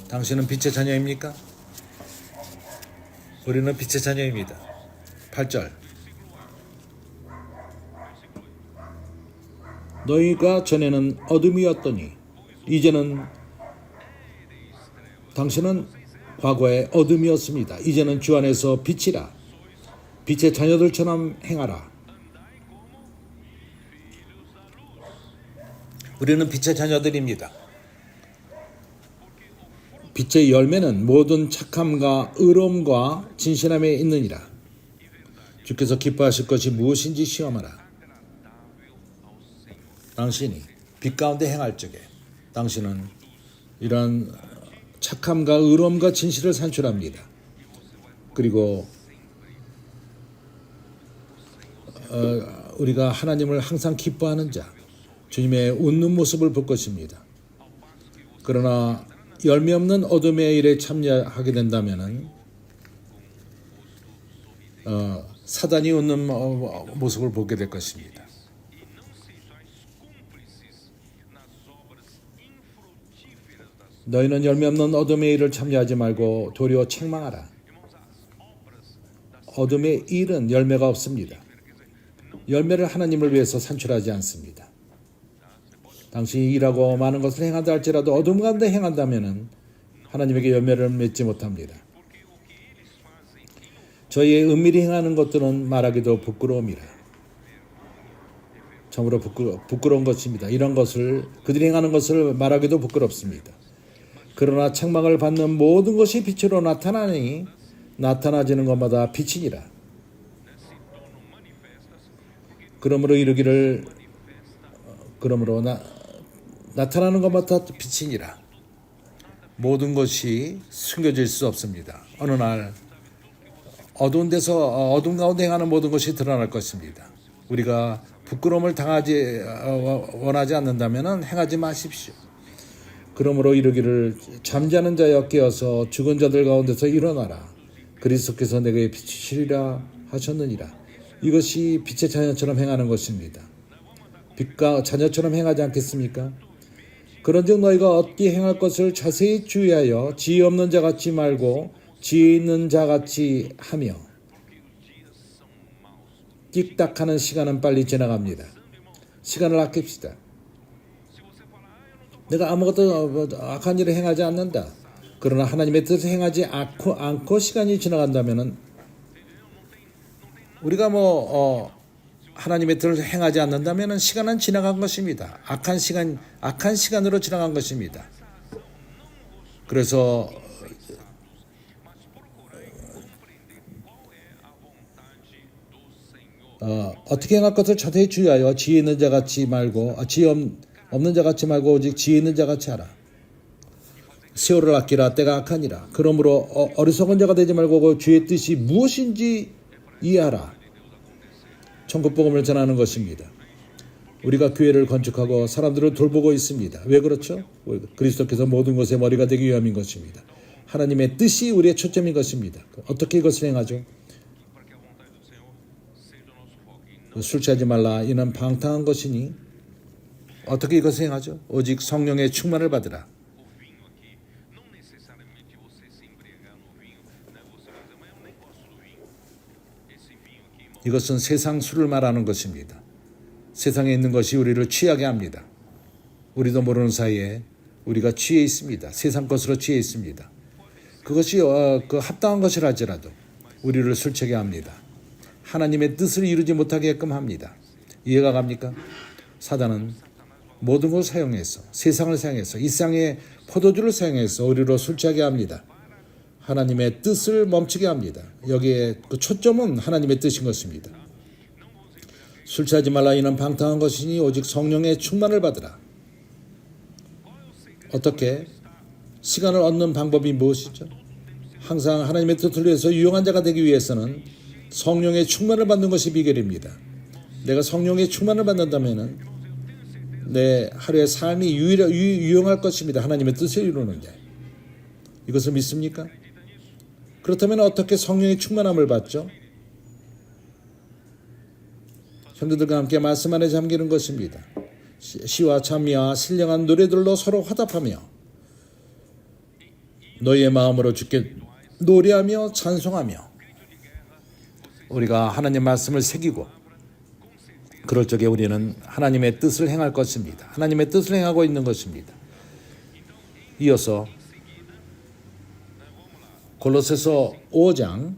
당신은 빛의 자녀입니까? 우리는 빛의 자녀입니다. 8절. 너희가 전에는 어둠이었더니 이제는 당신은 과거에 어둠이었습니다. 이제는 주 안에서 빛이라. 빛의 자녀들처럼 행하라. 우리는 빛의 자녀들입니다. 빛의 열매는 모든 착함과 의로움과 진실함에 있느니라. 주께서 기뻐하실 것이 무엇인지 시험하라. 당신이 빛 가운데 행할 적에 당신은 이런 착함과 의로움과 진실을 산출합니다. 그리고 우리가 하나님을 항상 기뻐하는 자, 주님의 웃는 모습을 볼 것입니다. 그러나 열매 없는 어둠의 일에 참여하게 된다면은 사단이 웃는 모습을 보게 될 것입니다. 너희는 열매 없는 어둠의 일을 참여하지 말고 도리어 책망하라. 어둠의 일은 열매가 없습니다. 열매를 하나님을 위해서 산출하지 않습니다. 당신이 일하고 많은 것을 행한다 할지라도 어둠 가운데 행한다면 하나님에게 열매를 맺지 못합니다. 저희의 은밀히 행하는 것들은 말하기도 부끄러움이라. 참으로 부끄러운 것입니다. 이런 것을 그들이 행하는 것을 말하기도 부끄럽습니다. 그러나 책망을 받는 모든 것이 빛으로 나타나니 나타나지는 것마다 빛이니라. 그러므로 이르기를 나타나는 것마다 빛이니라. 모든 것이 숨겨질 수 없습니다. 어느 날 어두운 데서 어둠 가운데 행하는 모든 것이 드러날 것입니다. 우리가 부끄러움을 원하지 않는다면 행하지 마십시오. 그러므로 이르기를 잠자는 자여 깨어서 죽은 자들 가운데서 일어나라. 그리스도께서 내게 빛이시리라 하셨느니라. 이것이 빛의 자녀처럼 행하는 것입니다. 빛과 자녀처럼 행하지 않겠습니까? 그런즉 너희가 어떻게 행할 것을 자세히 주의하여 지혜 없는 자같이 말고 지혜 있는 자같이 하며. 띡딱하는 시간은 빨리 지나갑니다. 시간을 아낍시다. 내가 아무것도 악한 일을 행하지 않는다. 그러나 하나님의 뜻을 행하지 않고 시간이 지나간다면 우리가 하나님의 뜻을 행하지 않는다면 시간은 지나간 것입니다. 악한 시간으로 지나간 것입니다. 그래서 어떻게 행할 것을 자세히 주의하여 지혜 있는 자 같이 말고 없는 자 같이 말고 오직 지혜 있는 자 같이 하라. 세월을 아끼라 때가 악하니라. 그러므로 어리석은 자가 되지 말고 주의 뜻이 무엇인지 이해하라. 천국 복음을 전하는 것입니다. 우리가 교회를 건축하고 사람들을 돌보고 있습니다. 왜 그렇죠? 그리스도께서 모든 것의 머리가 되기 위함인 것입니다. 하나님의 뜻이 우리의 초점인 것입니다. 어떻게 이것을 행하죠? 술 취하지 말라 이는 방탕한 것이니 어떻게 이것을 행하죠? 오직 성령의 충만을 받으라. 이것은 세상 술을 말하는 것입니다. 세상에 있는 것이 우리를 취하게 합니다. 우리도 모르는 사이에 우리가 취해 있습니다. 세상 것으로 취해 있습니다. 그것이 합당한 것이라 할지라도 우리를 술취하게 합니다. 하나님의 뜻을 이루지 못하게끔 합니다. 이해가 갑니까? 사단은 모든 것을 사용해서 세상을 사용해서 이 세상의 포도주를 사용해서 우리로 술취하게 합니다. 하나님의 뜻을 멈추게 합니다. 여기에 그 초점은 하나님의 뜻인 것입니다. 술 취하지 말라 이는 방탕한 것이니 오직 성령의 충만을 받으라. 어떻게? 시간을 얻는 방법이 무엇이죠? 항상 하나님의 뜻을 위해서 유용한 자가 되기 위해서는 성령의 충만을 받는 것이 비결입니다. 내가 성령의 충만을 받는다면 내 하루의 삶이 유용할 것입니다. 하나님의 뜻을 이루는데. 이것을 믿습니까? 그렇다면 어떻게 성령의 충만함을 받죠? 형제들과 함께 말씀 안에 잠기는 것입니다. 시와 찬미와 신령한 노래들로 서로 화답하며 너희의 마음으로 주께 노래하며 찬송하며 우리가 하나님 말씀을 새기고 그럴 적에 우리는 하나님의 뜻을 행할 것입니다. 하나님의 뜻을 행하고 있는 것입니다. 이어서 골로새서 5장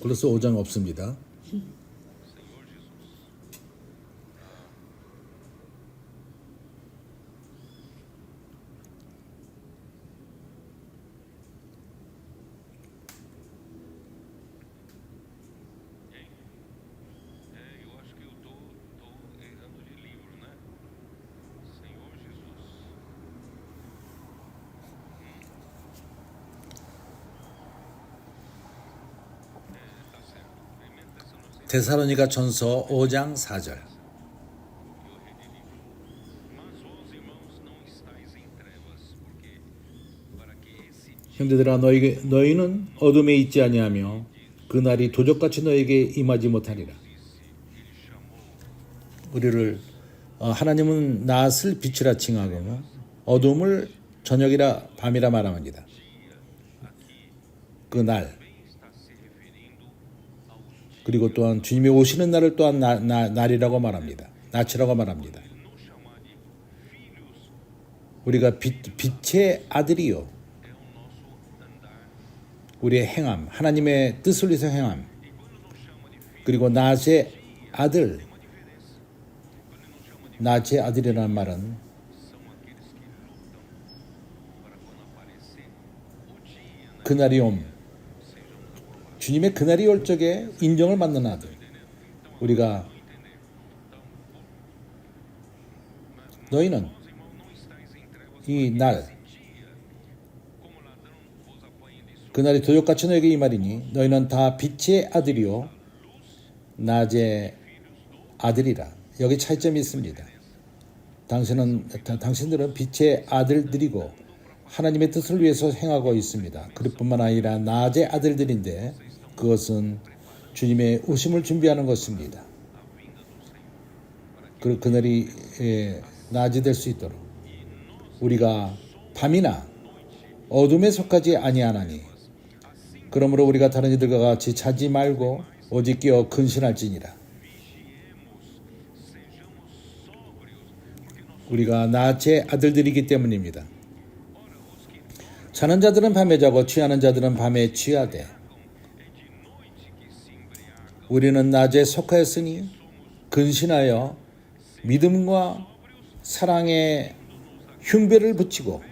골로새 5장 없습니다. 데살로니가 전서 5장 4절. 형제들아 너희는 어둠에 있지 아니하며 그 날이 도적같이 너에게 임하지 못하리라. 우리를 하나님은 낮을 빛이라 칭하고 어둠을 저녁이라 밤이라 말합니다. 그 날 그리고 또한 주님이 오시는 날을 또한 날이라고 말합니다. 낮이라고 말합니다. 우리가 빛의 아들이요 우리의 행함, 하나님의 뜻을 위해서 행함, 그리고 낮의 아들, 낮의 아들이라는 말은 그날이 주님의 그날이 올 적에 인정을 받는 아들. 우리가 너희는 이 날 그날이 도적같이 너에게 임하리니 너희는 다 빛의 아들이요 낮의 아들이라. 여기 차이점이 있습니다. 당신들은 빛의 아들들이고 하나님의 뜻을 위해서 행하고 있습니다. 그뿐만 아니라 낮의 아들들인데 그것은 주님의 오심을 준비하는 것입니다. 그날이 낮이 될 수 있도록 우리가 밤이나 어둠에 속하지 아니하나니 그러므로 우리가 다른 이들과 같이 자지 말고 오직 깨어 근신할지니라. 우리가 낫의 아들들이기 때문입니다. 자는 자들은 밤에 자고 취하는 자들은 밤에 취하되 우리는 낮에 속하였으니 근신하여 믿음과 사랑의 흉배를 붙이고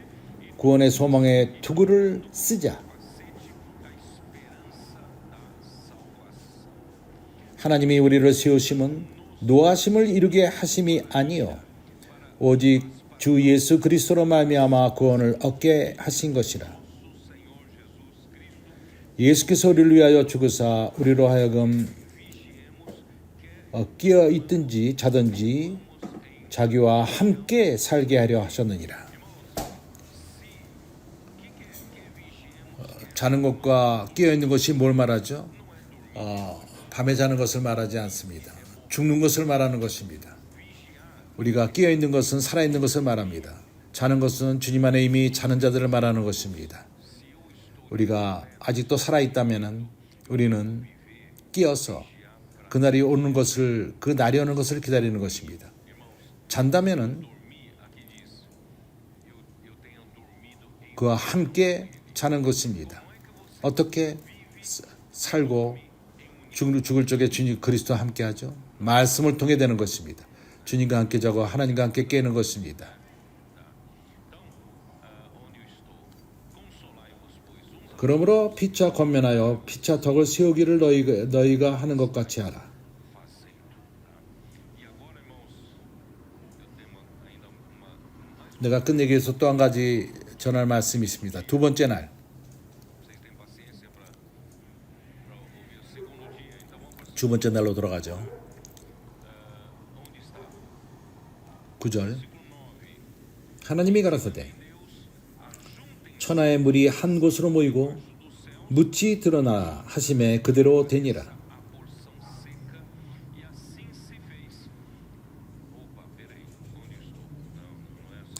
구원의 소망의 투구를 쓰자. 하나님이 우리를 세우심은 노하심을 이루게 하심이 아니요 오직 주 예수 그리스도로 말미암아 구원을 얻게 하신 것이라. 예수께서 우리를 위하여 죽으사 우리로 하여금 끼어 있든지 자든지 자기와 함께 살게 하려 하셨느니라. 자는 것과 끼어 있는 것이 뭘 말하죠? 밤에 자는 것을 말하지 않습니다. 죽는 것을 말하는 것입니다. 우리가 끼어 있는 것은 살아있는 것을 말합니다. 자는 것은 주님 안에 이미 자는 자들을 말하는 것입니다. 우리가 아직도 살아있다면 우리는 끼어서 그날이 오는 것을, 그 날이 오는 것을 기다리는 것입니다. 잔다면은 그와 함께 자는 것입니다. 어떻게 살고 죽을 적에 주님 그리스도와 함께 하죠? 말씀을 통해 되는 것입니다. 주님과 함께 자고 하나님과 함께 깨는 것입니다. 그러므로 피차 권면하여 피차 덕을 세우기를 너희가 하는 것 같이 하라. 내가 끝내기 위해서 또 한 가지 전할 말씀이 있습니다. 두 번째 날. 두 번째 날로 돌아가죠. 9절. 하나님이 가라사대 천하의 물이 한 곳으로 모이고 묻이 드러나 하심에 그대로 되니라.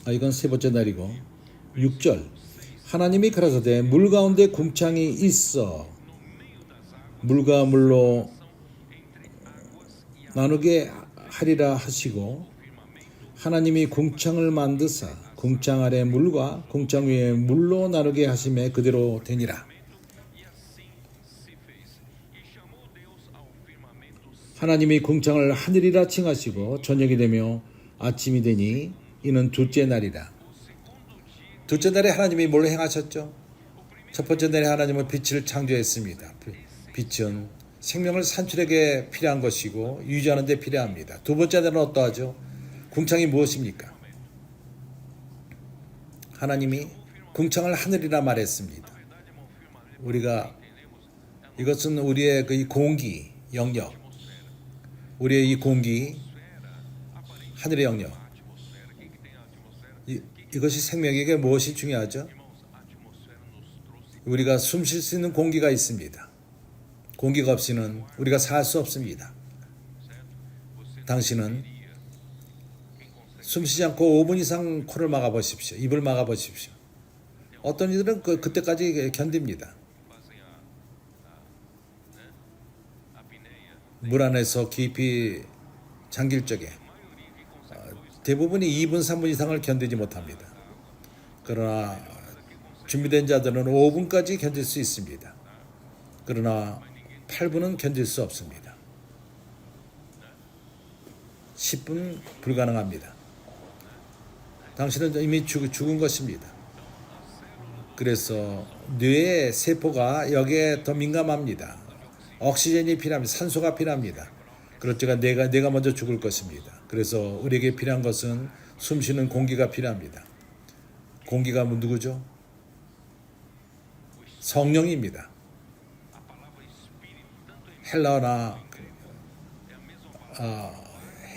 이건 세 번째 날이고 6절. 하나님이 가라사대 물 가운데 궁창이 있어 물과 물로 나누게 하리라 하시고 하나님이 궁창을 만드사 궁창 아래 물과 궁창 위에 물로 나누게 하심에 그대로 되니라. 하나님이 궁창을 하늘이라 칭하시고 저녁이 되며 아침이 되니 이는 둘째 날이라. 둘째 날에 하나님이 뭘 행하셨죠? 첫 번째 날에 하나님은 빛을 창조했습니다. 빛은 생명을 산출하게 필요한 것이고 유지하는 데 필요합니다. 두 번째 날은 어떠하죠? 궁창이 무엇입니까? 하나님이 궁창을 하늘이라 말했습니다. 우리가 이것은 우리의 이 공기, 영역, 우리의 이 공기, 하늘의 영역, 이것이 생명에게 무엇이 중요하죠? 우리가 숨 쉴 수 있는 공기가 있습니다. 공기가 없이는 우리가 살 수 없습니다. 당신은 숨쉬지 않고 5분 이상 코를 막아보십시오. 입을 막아보십시오. 어떤 이들은 그때까지 견딥니다. 물 안에서 깊이 잠길 적에 대부분이 2분, 3분 이상을 견디지 못합니다. 그러나 준비된 자들은 5분까지 견딜 수 있습니다. 그러나 8분은 견딜 수 없습니다. 10분 불가능합니다. 당신은 이미 죽은 것입니다. 그래서 뇌의 세포가 여기에 더 민감합니다. 옥시젠이 필요합니다. 산소가 필요합니다. 그렇지가 내가 먼저 죽을 것입니다. 그래서 우리에게 필요한 것은 숨쉬는 공기가 필요합니다. 공기가 누구죠? 성령입니다. 헬라어나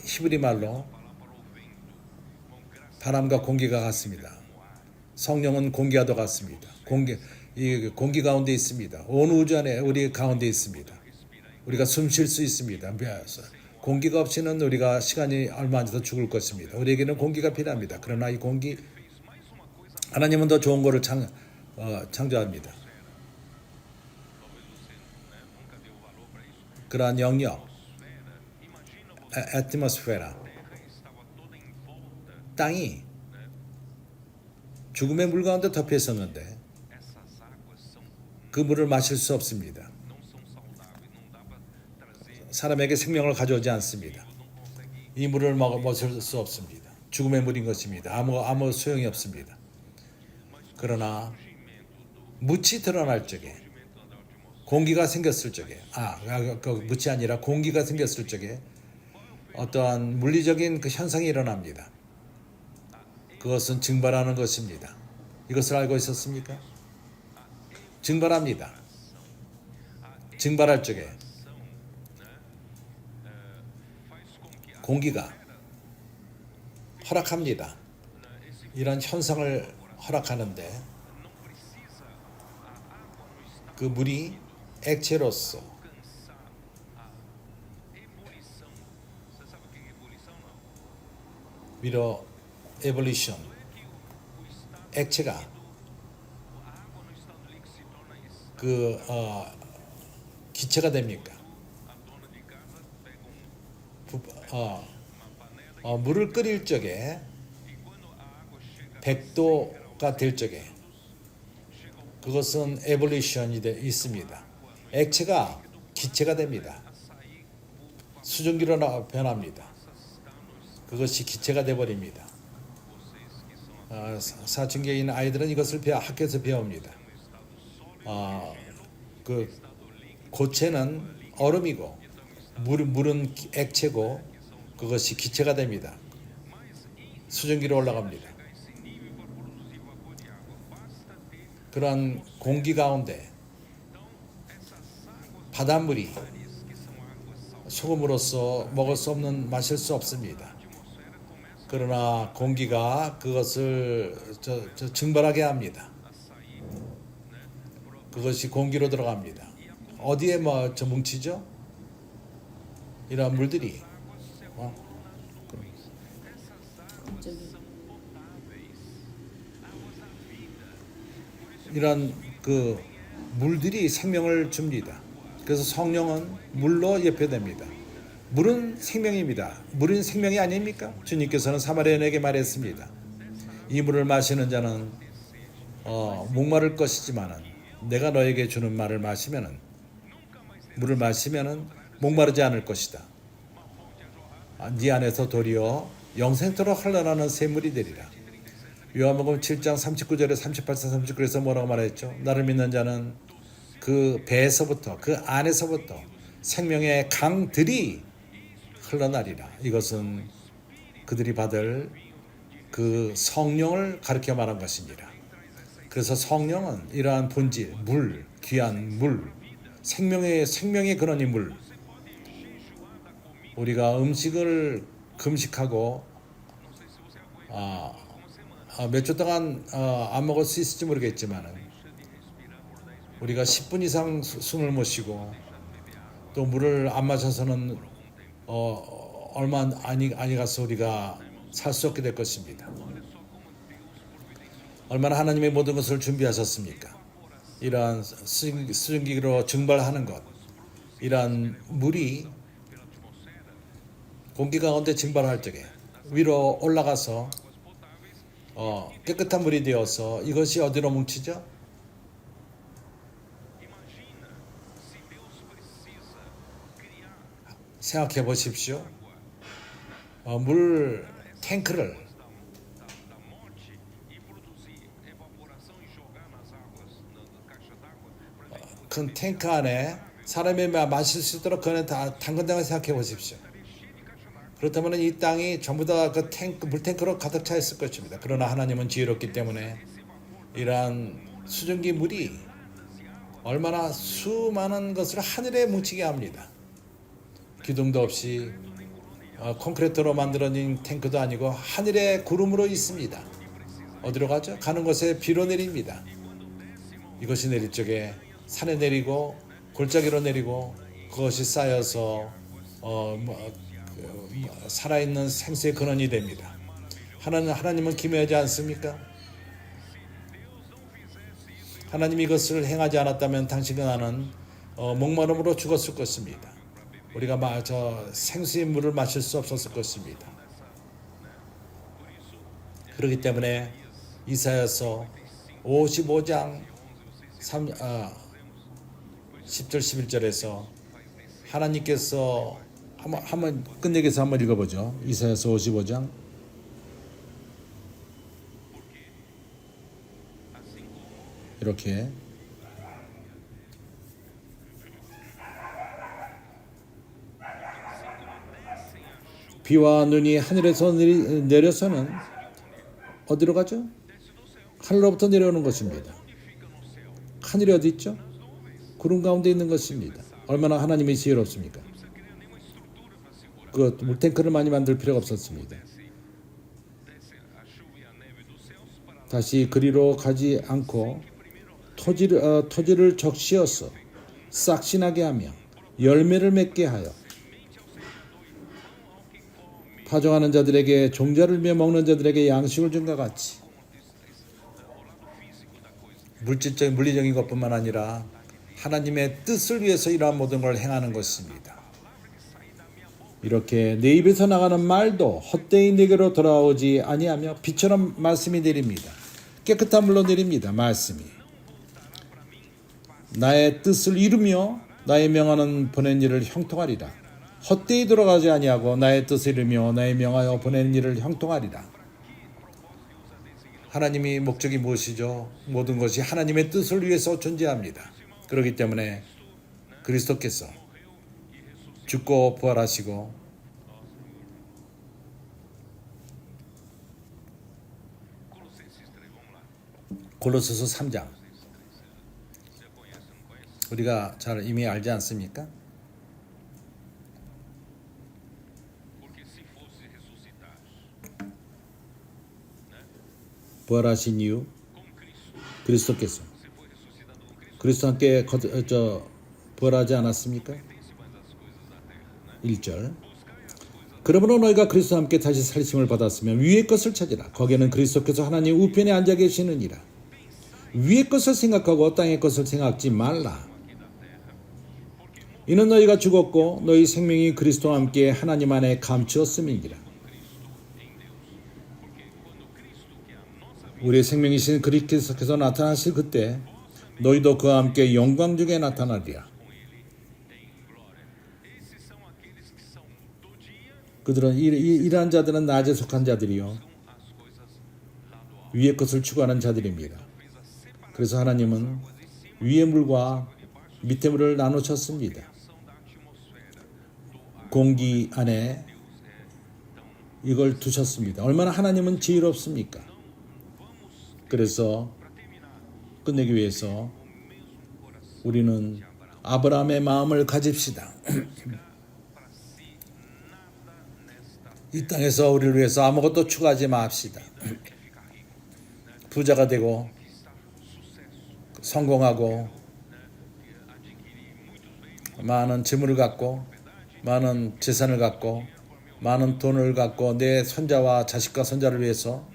히브리 말로 바람과 공기가 같습니다. 성령은 공기와 도 같습니다. 공기 가운데 있습니다. 온 우주 안에 우리 가운데 있습니다. 우리가 숨 쉴 수 있습니다. 공기가 없이는 우리가 시간이 얼마 안 돼서 죽을 것입니다. 우리에게는 공기가 필요합니다. 그러나 이 공기, 하나님은 더 좋은 것을 창조합니다. 그러한 영역, 애트모스페라, 땅이 죽음의 물 가운데 덮여 있었는데 그 물을 마실 수 없습니다. 사람에게 생명을 가져오지 않습니다. 이 물을 마실 수 없습니다. 죽음의 물인 것입니다. 아무 소용이 없습니다. 그러나 묻이 드러날 적에, 공기가 생겼을 적에, 묻이 아니라 공기가 생겼을 적에 어떠한 물리적인 그 현상이 일어납니다. 그것은 증발하는 것입니다. 이것을 알고 있었습니까? 증발합니다. 증발할 적에 공기가 허락합니다. 이런 현상을 허락하는데 그 물이 액체로서 위로 에볼루션, 액체가 기체가 됩니까? 물을 끓일 적에 100도가 될 적에 그것은 에볼루션이 있습니다. 액체가 기체가 됩니다. 수증기로 변합니다. 그것이 기체가 되어버립니다. 사춘기에 있는 아이들은 이것을 학교에서 배웁니다. 그 고체는 얼음이고 물은 액체고 그것이 기체가 됩니다. 수증기로 올라갑니다. 그러한 공기 가운데 바닷물이 소금으로서 먹을 수 없는, 마실 수 없습니다. 그러나 공기가 그것을 증발하게 합니다. 그것이 공기로 들어갑니다. 어디에 뭉치죠? 이러한 물들이 이런 그 물들이 생명을 줍니다. 그래서 성령은 물로 예표됩니다. 물은 생명입니다. 물은 생명이 아닙니까? 주님께서는 사마리아인에게 말했습니다. 이 물을 마시는 자는 목마를 것이지만은 내가 너에게 주는 물을 마시면은 목마르지 않을 것이다. 네 안에서 도리어 영생토록 흘러나는 샘물이 되리라. 요한복음 7장 39절에 38절 39절에서 뭐라고 말했죠? 나를 믿는 자는 그 배에서부터, 그 안에서부터 생명의 강들이 흘러나리라. 이것은 그들이 받을 그 성령을 가리켜 말한 것입니다. 그래서 성령은 이러한 본질, 물, 귀한 물, 생명의 근원인 물. 우리가 음식을 금식하고 몇 주 동안 안 먹을 수 있을지 모르겠지만 우리가 10분 이상 숨을 못 쉬고 또 물을 안 마셔서는 얼마 아니 가서 우리가 살 수 없게 될 것입니다. 얼마나 하나님의 모든 것을 준비하셨습니까? 이러한 수증기로 증발하는 것, 이러한 물이 공기 가운데 증발할 적에 위로 올라가서 깨끗한 물이 되어서 이것이 어디로 뭉치죠? 생각해 보십시오. 물 탱크를 큰 탱크 안에 사람이 마실 수 있도록 그는 다 담근다고 생각해 보십시오. 그렇다면 이 땅이 전부 다 그 물탱크로 가득 차 있을 것입니다. 그러나 하나님은 지혜롭기 때문에 이러한 수증기 물이 얼마나 수많은 것을 하늘에 뭉치게 합니다. 기둥도 없이 콘크리트로 만들어진 탱크도 아니고 하늘에 구름으로 있습니다. 어디로 가죠? 가는 곳에 비로 내립니다. 이것이 내릴 적에 산에 내리고 골짜기로 내리고 그것이 쌓여서 살아있는 생수의 근원이 됩니다. 하나님은 기묘하지 않습니까? 하나님이 이것을 행하지 않았다면 당신과 나는 목마름으로 죽었을 것입니다. 우리가 생수의 물을 마실 수 없었을 것입니다. 그렇기 때문에 이사야서 55장 10절 11절에서 하나님께서 한번 끝내기 위해서 한번 읽어보죠. 이사야서 55장 이렇게 비와 눈이 하늘에서 내려서는 어디로 가죠? 하늘로부터 내려오는 것입니다. 하늘이 어디 있죠? 구름 가운데 있는 것입니다. 얼마나 하나님이 지혜롭습니까? 그 물탱크를 많이 만들 필요가 없었습니다. 다시 그리로 가지 않고 토지를 적시어서 싹신하게 하며 열매를 맺게 하여 파종하는 자들에게 종자를 며 먹는 자들에게 양식을 준 것 같이 물리적인 것뿐만 아니라 하나님의 뜻을 위해서 이러한 모든 걸 행하는 것입니다. 이렇게 내 입에서 나가는 말도 헛되이 내게로 돌아오지 아니하며 비처럼 말씀이 내립니다. 깨끗한 물로 내립니다. 말씀이 나의 뜻을 이루며 나의 명하는 보낸 일을 형통하리라. 헛되이 돌아가지 아니하고 나의 뜻을 이루며 나의 명하여 보낸 일을 형통하리라. 하나님이 목적이 무엇이죠? 모든 것이 하나님의 뜻을 위해서 존재합니다. 그렇기 때문에 그리스도께서 죽고 부활하시고 골로새서 3장 우리가 잘 이미 알지 않습니까? 부활하신 이유 그리스도께서 그리스도와 함께 부활하지 않았습니까? 1절 그러므로 너희가 그리스도와 함께 다시 살리심을 받았으면 위의 것을 찾으라. 거기에는 그리스도께서 하나님 우편에 앉아 계시느니라. 위의 것을 생각하고 땅의 것을 생각지 말라. 이는 너희가 죽었고 너희 생명이 그리스도와 함께 하나님 안에 감추었음이니라. 우리의 생명이신 그리스도께서 나타나실 그때 너희도 그와 함께 영광 중에 나타나리라. 그들은 이러한 자들은 낮에 속한 자들이요 위의 것을 추구하는 자들입니다. 그래서 하나님은 위의 물과 밑의 물을 나누셨습니다. 공기 안에 이걸 두셨습니다. 얼마나 하나님은 지혜롭습니까? 그래서 끝내기 위해서 우리는 아브라함의 마음을 가집시다. 이 땅에서 우리를 위해서 아무것도 추구하지 맙시다. 부자가 되고 성공하고 많은 재물을 갖고 많은 재산을 갖고 많은 돈을 갖고 내 손자와 자식과 손자를 위해서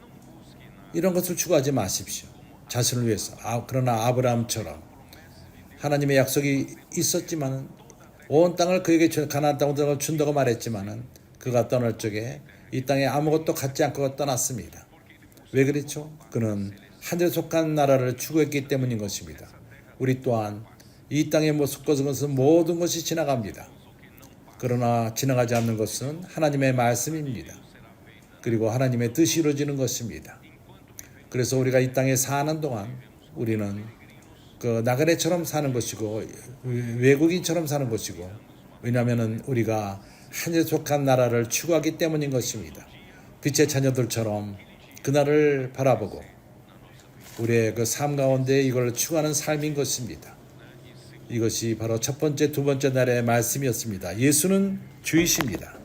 이런 것을 추구하지 마십시오. 자신을 위해서. 그러나 아브라함처럼 하나님의 약속이 있었지만 온 땅을 그에게 가나안 땅을 준다고 말했지만은 그가 떠날 적에 이 땅에 아무것도 갖지 않고 떠났습니다. 왜 그랬죠? 그는 하늘에 속한 나라를 추구했기 때문인 것입니다. 우리 또한 이 땅에 속한 것은 모든 것이 지나갑니다. 그러나 지나가지 않는 것은 하나님의 말씀입니다. 그리고 하나님의 뜻이 이루어지는 것입니다. 그래서 우리가 이 땅에 사는 동안 우리는 그 나그네처럼 사는 것이고 외국인처럼 사는 것이고 왜냐하면 우리가 하늘에 속한 나라를 추구하기 때문인 것입니다. 빛의 자녀들처럼 그날을 바라보고 우리의 그 삶 가운데 이걸 추구하는 삶인 것입니다. 이것이 바로 첫 번째, 두 번째 날의 말씀이었습니다. 예수는 주이십니다.